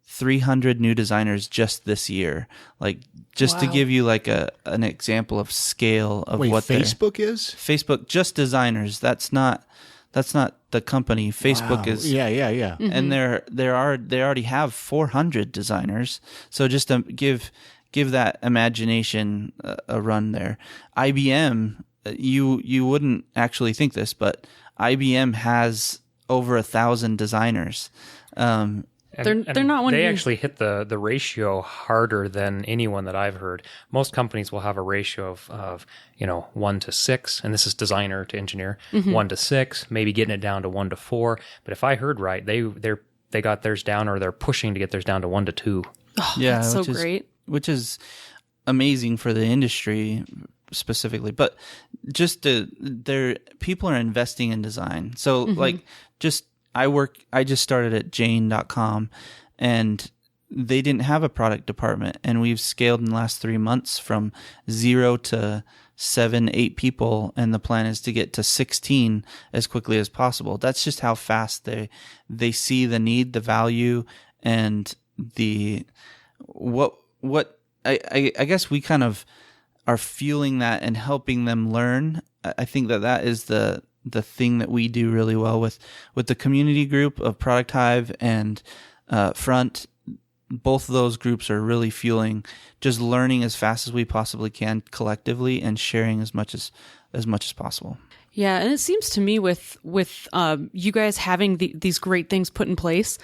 300 new designers just this year. Like, just to give you like an example of scale of what Facebook is? Facebook, just designers. That's not the company. Facebook is. Yeah. Mm-hmm. And they already have 400 designers. So just to give that imagination a run there. IBM, you wouldn't actually think this, but IBM has over 1,000 designers. They're not one. They actually hit the ratio harder than anyone that I've heard. Most companies will have a ratio of 1 to 6, and this is designer to engineer, 1 to 6, maybe getting it down to 1 to 4. But if I heard right, they got theirs down, or they're pushing to get theirs down to 1 to 2. Oh, yeah, that's so great. Which is amazing for the industry specifically, but just people are investing in design. So I just started at Jane.com, and they didn't have a product department, and we've scaled in the last 3 months from 0 to 7, 8 people, and the plan is to get to 16 as quickly as possible. That's just how fast they see the need, the value, and the what I guess we kind of are feeling that and helping them learn. I think that is the thing that we do really well with the community group of Product Hive and Front. Both of those groups are really fueling just learning as fast as we possibly can collectively and sharing as much as possible. Yeah, and it seems to me with you guys having these great things put in place,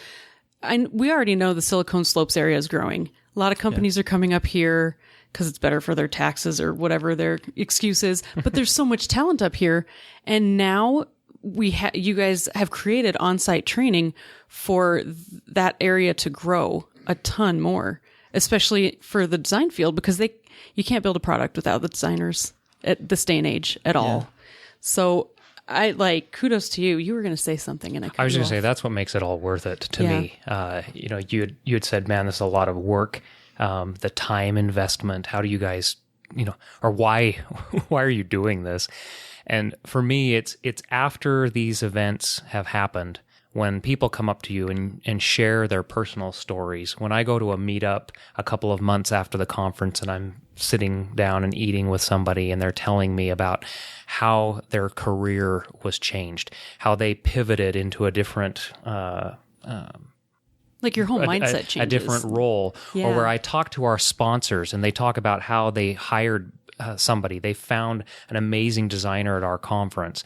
we already know the Silicon Slopes area is growing. A lot of companies are coming up here because it's better for their taxes or whatever their excuse is. But there's so much talent up here, and now you guys have created on-site training for that area to grow a ton more, especially for the design field, because you can't build a product without the designers at this day and age at all. So kudos to you. You were going to say something, and I was going to say that's what makes it all worth it to me. You had said, man, this is a lot of work. The time investment. How do you guys, or why are you doing this? And for me, it's after these events have happened, when people come up to you and share their personal stories. When I go to a meetup a couple of months after the conference and I'm sitting down and eating with somebody and they're telling me about how their career was changed, how they pivoted into a different like your whole mindset changes. A different role. Yeah. Or where I talk to our sponsors and they talk about how they hired somebody. They found an amazing designer at our conference.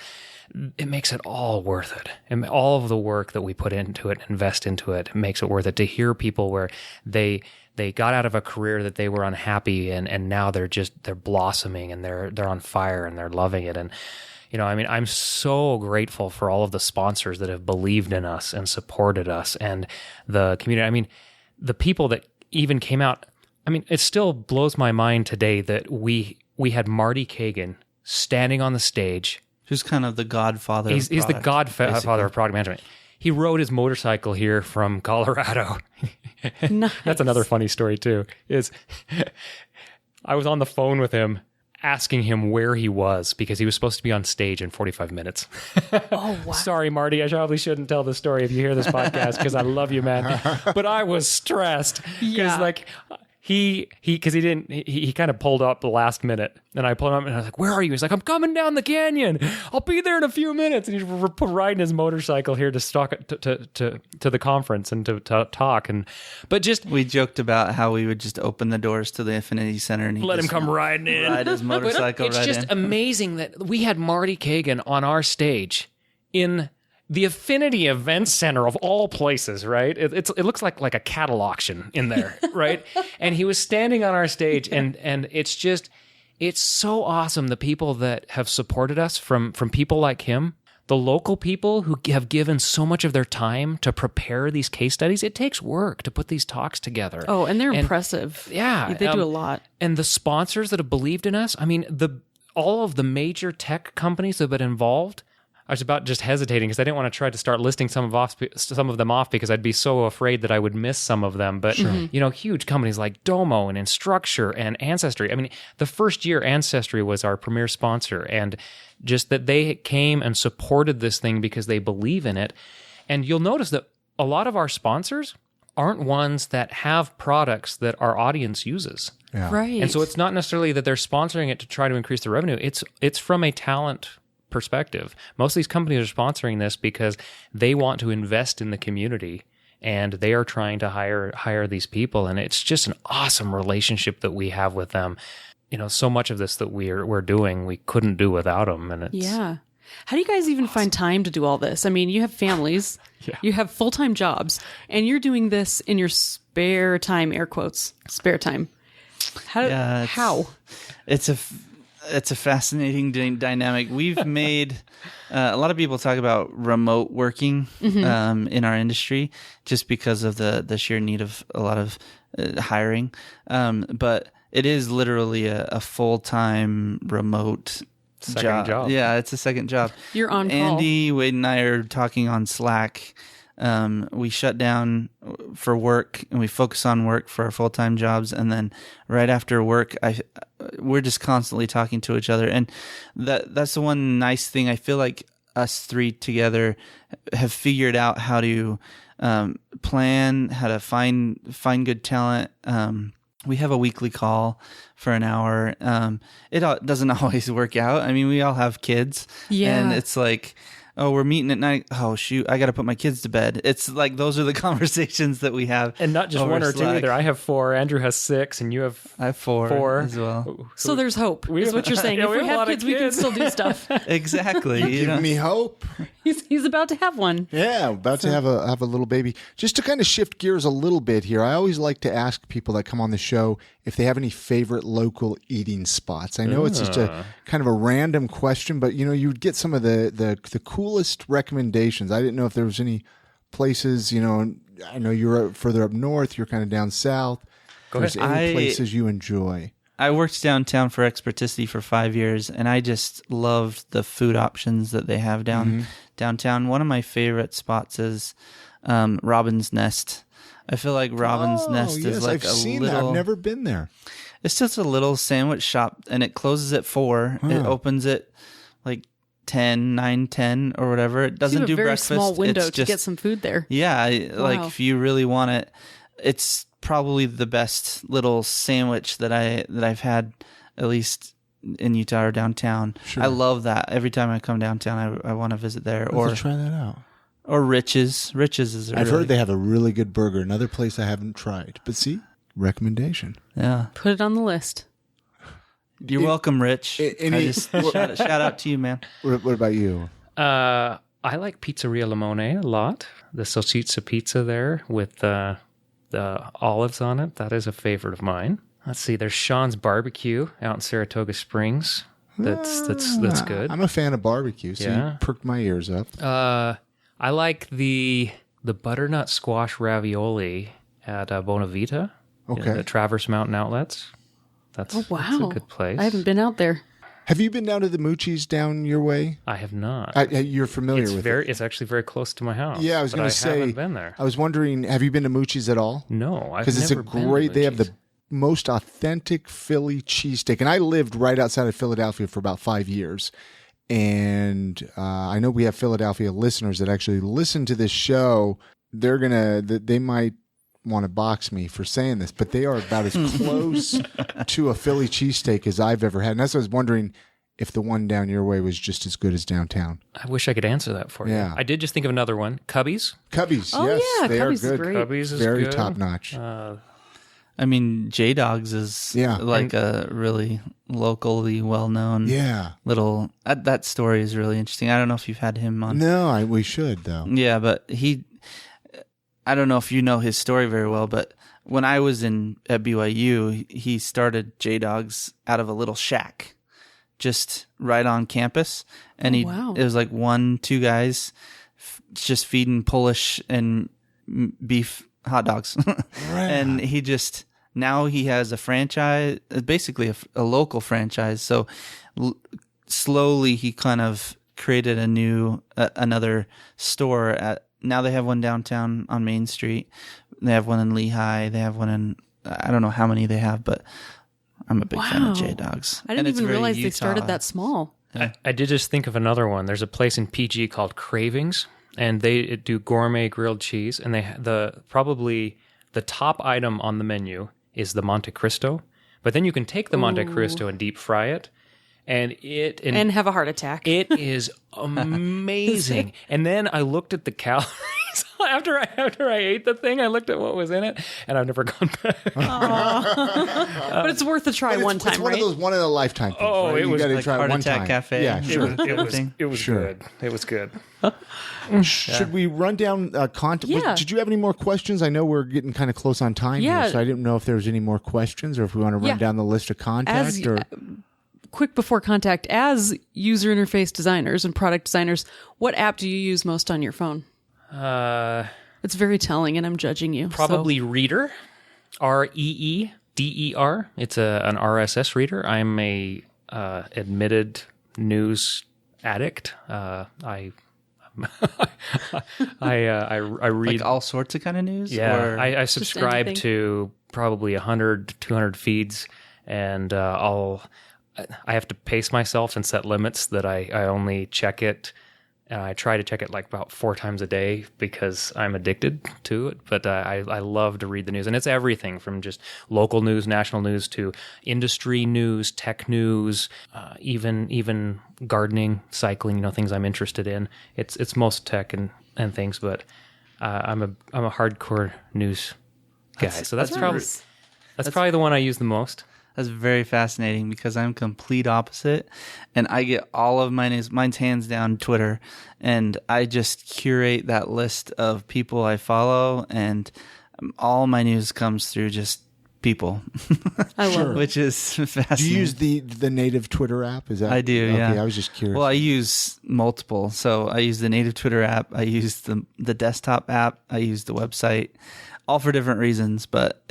It makes it all worth it. And all of the work that we put into it, invest into it, makes it worth it. To hear people where they got out of a career that they were unhappy and now they're blossoming and they're on fire and they're loving it. And I'm so grateful for all of the sponsors that have believed in us and supported us and the community. The people that even came out. It still blows my mind today that we had Marty Kagan standing on the stage. Who's kind of the godfather. He's the godfather of product management. He rode his motorcycle here from Colorado. Nice. That's another funny story too. I was on the phone with him, asking him where he was because he was supposed to be on stage in 45 minutes. Oh, wow. Sorry, Marty. I probably shouldn't tell this story if you hear this podcast because I love you, man. But I was stressed because he kind of pulled up the last minute and I pulled him up and I was like, where are you? He's like, I'm coming down the canyon. I'll be there in a few minutes. And he's riding his motorcycle here to the conference and to talk. We joked about how we would just open the doors to the Infinity Center and let him come riding in. Ride his motorcycle It's just amazing that we had Marty Kagan on our stage in the Affinity Event Center of all places, right? It looks like a cattle auction in there, right? And he was standing on our stage, and it's so awesome. The people that have supported us from people like him, the local people who have given so much of their time to prepare these case studies. It takes work to put these talks together. Oh, and they're impressive. Yeah, they do a lot. And the sponsors that have believed in us. All of the major tech companies that have been involved. I was about just hesitating because I didn't want to try to start listing some of them off because I'd be so afraid that I would miss some of them. But, huge companies like Domo and Instructure and Ancestry. The first year Ancestry was our premier sponsor, and just that they came and supported this thing because they believe in it. And you'll notice that a lot of our sponsors aren't ones that have products that our audience uses. Yeah. Right. And so it's not necessarily that they're sponsoring it to try to increase the revenue. It's from a talent perspective. Most of these companies are sponsoring this because they want to invest in the community and they are trying to hire these people. And it's just an awesome relationship that we have with them. So much of this that we're doing, we couldn't do without them. And it's How do you guys even find time to do all this? You have families, you have full-time jobs, and you're doing this in your spare time, air quotes, spare time. How? It's a fascinating dynamic. We've made a lot of people talk about remote working in our industry just because of the sheer need of a lot of hiring. But it is literally a full-time remote second job. Yeah, it's a second job. You're on call. Andy, Wade, and I are talking on Slack We shut down for work and we focus on work for our full-time jobs. And then right after work, we're just constantly talking to each other. And that's the one nice thing. I feel like us three together have figured out how to plan, how to find good talent. We have a weekly call for an hour. It doesn't always work out. I mean, we all have kids. Yeah. And it's like, oh, we're meeting at night. Oh, shoot, I got to put my kids to bed. It's like those are the conversations that we have. And not just over one or two Slack. either. I have 4. Andrew has 6, and you have I have 4 as well. So there's hope, is what you're saying. Yeah, If we we have a lot have of kids, we can kids. still do stuff. Exactly. you Give know? me hope. He's about to have one. Yeah, about to have a little baby. Just to kind of shift gears a little bit here, I always like to ask people that come on the show if they have any favorite local eating spots. I know it's just a kind of a random question, but you'd get some of the coolest recommendations. I didn't know if there was any places, I know you're further up north, you're kind of down south. Go If there's ahead. any places you enjoy. I worked downtown for Experticity for 5 years, and I just loved the food options that they have downtown. One of my favorite spots is Robin's Nest. I feel like Robin's Nest is like I've seen that. I've never been there. It's just a little sandwich shop, and it closes at 4. It opens at like 9, 10 or whatever. It doesn't You have do a very breakfast. small window It's to just, get some food there. yeah, like Wow. if you really want it, it's probably the best little sandwich that I've had, at least in Utah or downtown. Sure. I love that. Every time I come downtown, I want to visit there. I'll have to try that out. Or Rich's. Rich's is I've heard they have a really good burger. Another place I haven't tried. But see, recommendation. Yeah. Put it on the list. You're welcome, Rich. any- I just shout out to you, man. What about you? I like Pizzeria Limone a lot. The salsiccia pizza there with the olives on it. That is a favorite of mine. Let's see. There's Sean's Barbecue out in Saratoga Springs. That's good. I'm a fan of barbecue, so Yeah. you perked my ears up. I like the butternut squash ravioli at Bonavita. Okay. The Traverse Mountain Outlets. That's Oh, wow. That's a good place. I haven't been out there. Have you been down to the Moochies down your way? I have not. You're familiar with it. It's actually very close to my house. Yeah, I was but going to say. haven't been there. I was wondering, have you been to Moochies at all? No, I've Because it's a never been to great. They have the Moochies. most authentic Philly cheesesteak, and I lived right outside of Philadelphia for about 5 years. And I know we have Philadelphia listeners that actually listen to this show. They might want to box me for saying this, but they are about as close to a Philly cheesesteak as I've ever had. And that's what I was wondering if the one down your way was just as good as downtown. I wish I could answer that for you. Yeah. I did just think of another one. Cubby's. Cubby's, Oh, yes, yeah, they Cubby's are is good. great. Cubby's is Very good. top notch. I mean, J-Dogs is Yeah. like a really locally well-known Yeah. little... that story is really interesting. I don't know if you've had him on. No, we should though. Yeah, but I don't know if you know his story very well, but when I was at BYU, he started J-Dogs out of a little shack just right on campus. And wow. it was like 2 guys just feeding Polish and beef hot dogs. And now he has a franchise, basically a local franchise. So slowly he kind of created another store now they have one downtown on Main Street. They have one in Lehigh. They have one in, I don't know how many they have, but I'm a big fan of J-Dogs. I didn't even realize they started that small. I did just think of another one. There's a place in PG called Cravings, and they do gourmet grilled cheese. And probably the top item on the menu is the Monte Cristo. But then you can take the Monte Cristo and deep fry it. And And have a heart attack. it is amazing. And then I looked at the calories after I ate the thing. I looked at what was in it, and I've never gone back. But it's worth a try one time, it's one right? of those one in a lifetime things. Oh, right? it You was gotta like try it Heart one Attack time. Cafe. Yeah, sure. It was Sure. good. It was good. Should we run down content? Yeah. Did you have any more questions? I know we're getting kind of close on time Yeah. here, so I didn't know if there was any more questions or if we want to run Yeah. down the list of contact. Quick before contact, as user interface designers and product designers, what app do you use most on your phone? It's very telling, and I'm judging you. Probably Reader, REEDER. It's an RSS reader. I'm a admitted news addict. I'm I read Like all sorts of kind of news? Yeah, Or I subscribe anything? to probably 100, 200 feeds, and I have to pace myself and set limits that I only check it. I try to check it like about 4 times a day because I'm addicted to it. But I love to read the news, and it's everything from just local news, national news, to industry news, tech news, even gardening, cycling. Things I'm interested in. It's most tech and things, but I'm a hardcore news guy. So that's probably the one I use the most. That's very fascinating because I'm complete opposite, and I get all of my news. Mine's hands down Twitter, and I just curate that list of people I follow, and all my news comes through just people. I love it. Which is fascinating. Do you use the native Twitter app? Is that I do, yeah. Okay, I was just curious. Well, I use multiple. So I use the native Twitter app. I use the desktop app. I use the website, all for different reasons. But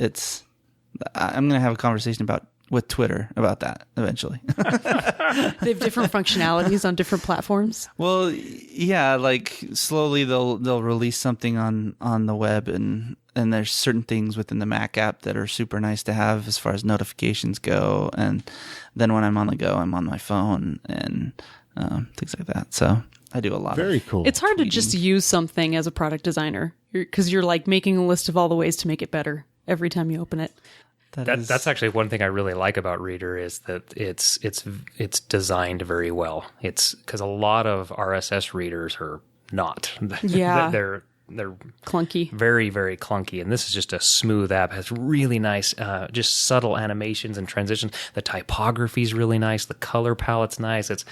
I'm going to have a conversation with Twitter about that eventually. They have different functionalities on different platforms. Well, yeah, like slowly they'll release something on the web, and there's certain things within the Mac app that are super nice to have as far as notifications go. And then when I'm on the go, I'm on my phone and things like that. So I do a lot. Very cool. It's hard to just use something as a product designer because you're like making a list of all the ways to make it better every time you open it. That's actually one thing I really like about Reader is that it's designed very well. It's because a lot of RSS readers are not. Yeah. they're Clunky. very, very clunky, and this is just a smooth app. It has really nice, just subtle animations and transitions. The typography is really nice. The color palette's nice. It's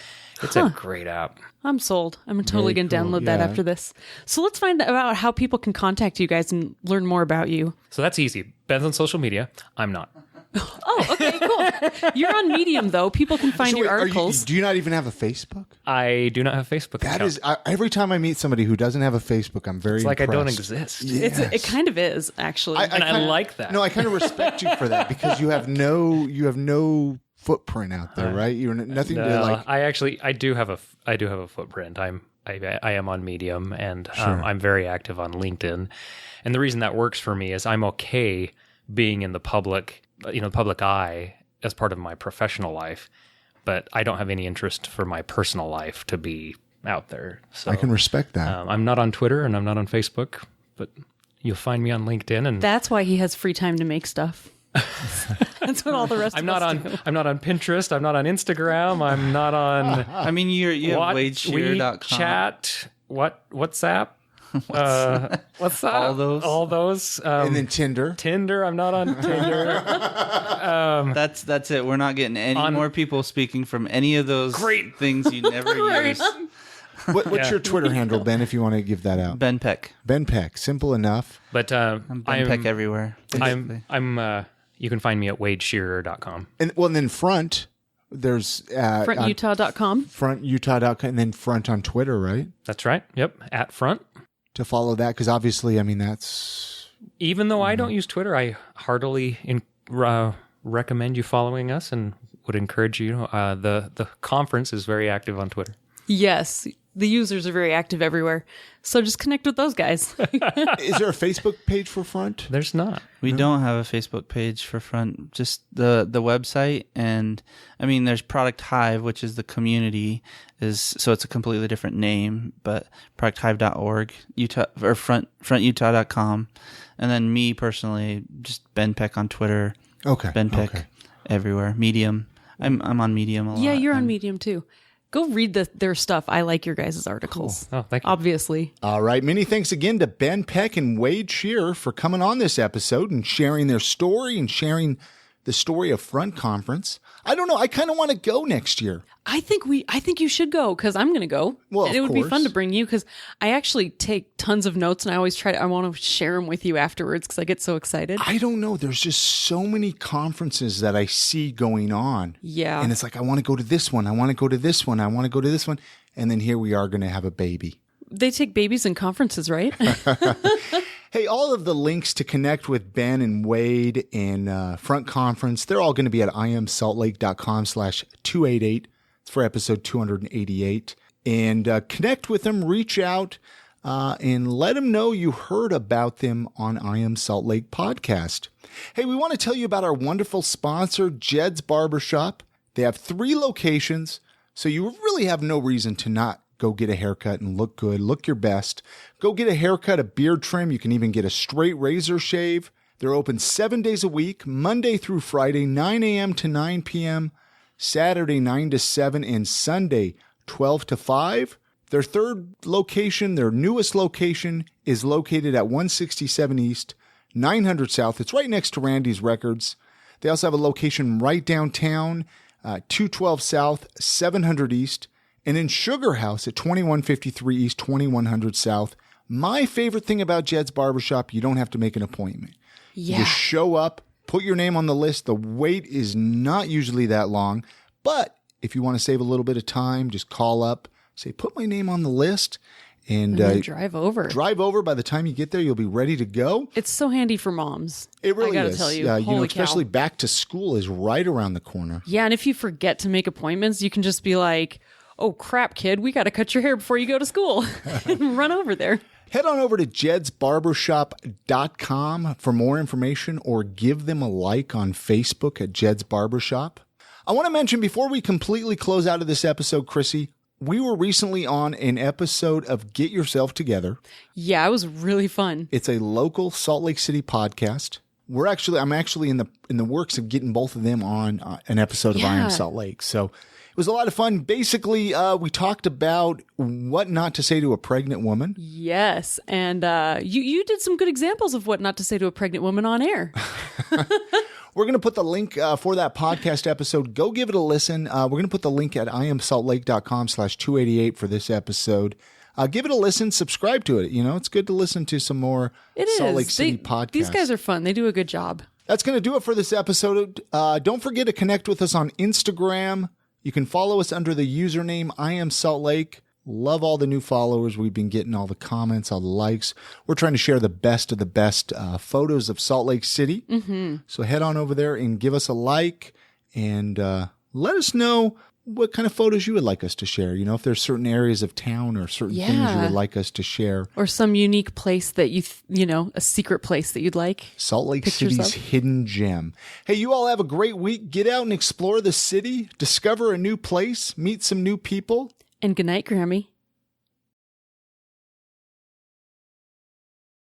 a great app. I'm sold. I'm totally going to download that after this. So let's find out how people can contact you guys and learn more about you. So that's easy. Ben's on social media. I'm not. Oh, okay, cool. You're on Medium, though. People can find your articles. Do you not even have a Facebook? I do not have a Facebook account. That is, every time I meet somebody who doesn't have a Facebook, I'm very It's like impressed. I don't exist. Yes. It kind of is, actually. I like that. No, I kind of respect you for that because you have no footprint out there, right? You're nothing to like. I do have a footprint. I am on Medium, and I'm very active on LinkedIn. And the reason that works for me is I'm okay being in the public eye as part of my professional life, but I don't have any interest for my personal life to be out there. So I can respect that. I'm not on Twitter and I'm not on Facebook, but you'll find me on LinkedIn. And That's why he has free time to make stuff. That's what all the rest I'm of not us on. do. I'm not on Pinterest. I'm not on Instagram. I'm not on. I mean, you have WadeShearer.com. Chat. WhatsApp. What's that? All those. And then Tinder. Tinder. I'm not on Tinder. That's it. We're not getting any more people speaking from any of those things you never use. What's your Twitter handle, Ben, if you want to give that out? Ben Peck. Ben Peck. Simple enough. But I'm Ben Peck everywhere. Basically. I'm. You can find me at wadeshearer.com. And then front, there's FrontUtah.com. FrontUtah.com, and then front on Twitter, right? That's right. Yep. At front. To follow that, because obviously, I mean, that's... Even though I don't use Twitter, I heartily recommend you following us and would encourage you. The conference is very active on Twitter. Yes, the users are very active everywhere. So just connect with those guys. Is there a Facebook page for Front? There's not. We don't have a Facebook page for Front, just the website. And I mean, there's Product Hive, which is the community, so it's a completely different name, but producthive.org, Utah, or frontutah.com. And then me personally, just Ben Peck on Twitter. Okay. Ben Peck everywhere. Medium. I'm on Medium a lot. Yeah, you're on Medium too. Go read their stuff. I like your guys' articles. Cool. Oh, thank you. Obviously. All right. Many thanks again to Ben Peck and Wade Shearer for coming on this episode and sharing their story and sharing the story of Front Conference. I don't know. I kind of want to go next year. I think you should go because I'm going to go. Well, and it would be fun to bring you because I actually take tons of notes and I always I want to share them with you afterwards because I get so excited. I don't know. There's just so many conferences that I see going on. Yeah. And it's like, I want to go to this one. I want to go to this one. I want to go to this one. And then here we are going to have a baby. They take babies in conferences, right? Hey, all of the links to connect with Ben and Wade in Front Conference, they're all going to be at imsaltlake.com/288. It's for episode 288. and connect with them, reach out, and let them know you heard about them on I Am Salt Lake podcast. Hey, we want to tell you about our wonderful sponsor, Jed's Barbershop. They have 3 locations, so you really have no reason to not go get a haircut and look good, look your best. Go get a haircut, a beard trim. You can even get a straight razor shave. They're open 7 days a week, Monday through Friday, 9 a.m. to 9 p.m., Saturday 9 to 7, and Sunday 12 to 5. Their third location, their newest location, is located at 167 East, 900 South. It's right next to Randy's Records. They also have a location right downtown, 212 South, 700 East, and in Sugar House at 2153 East, 2100 South. My favorite thing about Jed's Barbershop, you don't have to make an appointment. Yeah. You just show up, put your name on the list. The wait is not usually that long, but if you want to save a little bit of time, just call up, say, put my name on the list, and then drive over. Drive over. By the time you get there, you'll be ready to go. It's so handy for moms. It really I gotta is. tell you, Holy cow. especially back to school is right around the corner. Yeah, and if you forget to make appointments, you can just be like, oh, crap, kid, we got to cut your hair before you go to school and run over there. Head on over to jedsbarbershop.com for more information or give them a like on Facebook at Jed's Barbershop. I want to mention before we completely close out of this episode, Chrissy, we were recently on an episode of Get Yourself Together. Yeah, it was really fun. It's a local Salt Lake City podcast. I'm actually in the works of getting both of them on an episode of I Am Salt Lake. So it was a lot of fun. Basically, we talked about what not to say to a pregnant woman. Yes, and you did some good examples of what not to say to a pregnant woman on air. We're going to put the link for that podcast episode. Go give it a listen. We're going to put the link at iamsaltlake.com/288 for this episode. Give it a listen. Subscribe to it. You know, it's good to listen to some more Salt Lake City podcasts. These guys are fun. They do a good job. That's going to do it for this episode. Don't forget to connect with us on Instagram. You can follow us under the username I Am Salt Lake. Love all the new followers. We've been getting all the comments, all the likes. We're trying to share the best of the best photos of Salt Lake City. Mm-hmm. So head on over there and give us a like and let us know what kind of photos you would like us to share. You know, if there's certain areas of town or certain things you would like us to share. Or some unique place that a secret place that you'd like. Salt Lake City's hidden gem. Hey, you all have a great week. Get out and explore the city. Discover a new place. Meet some new people. And good night, Grammy.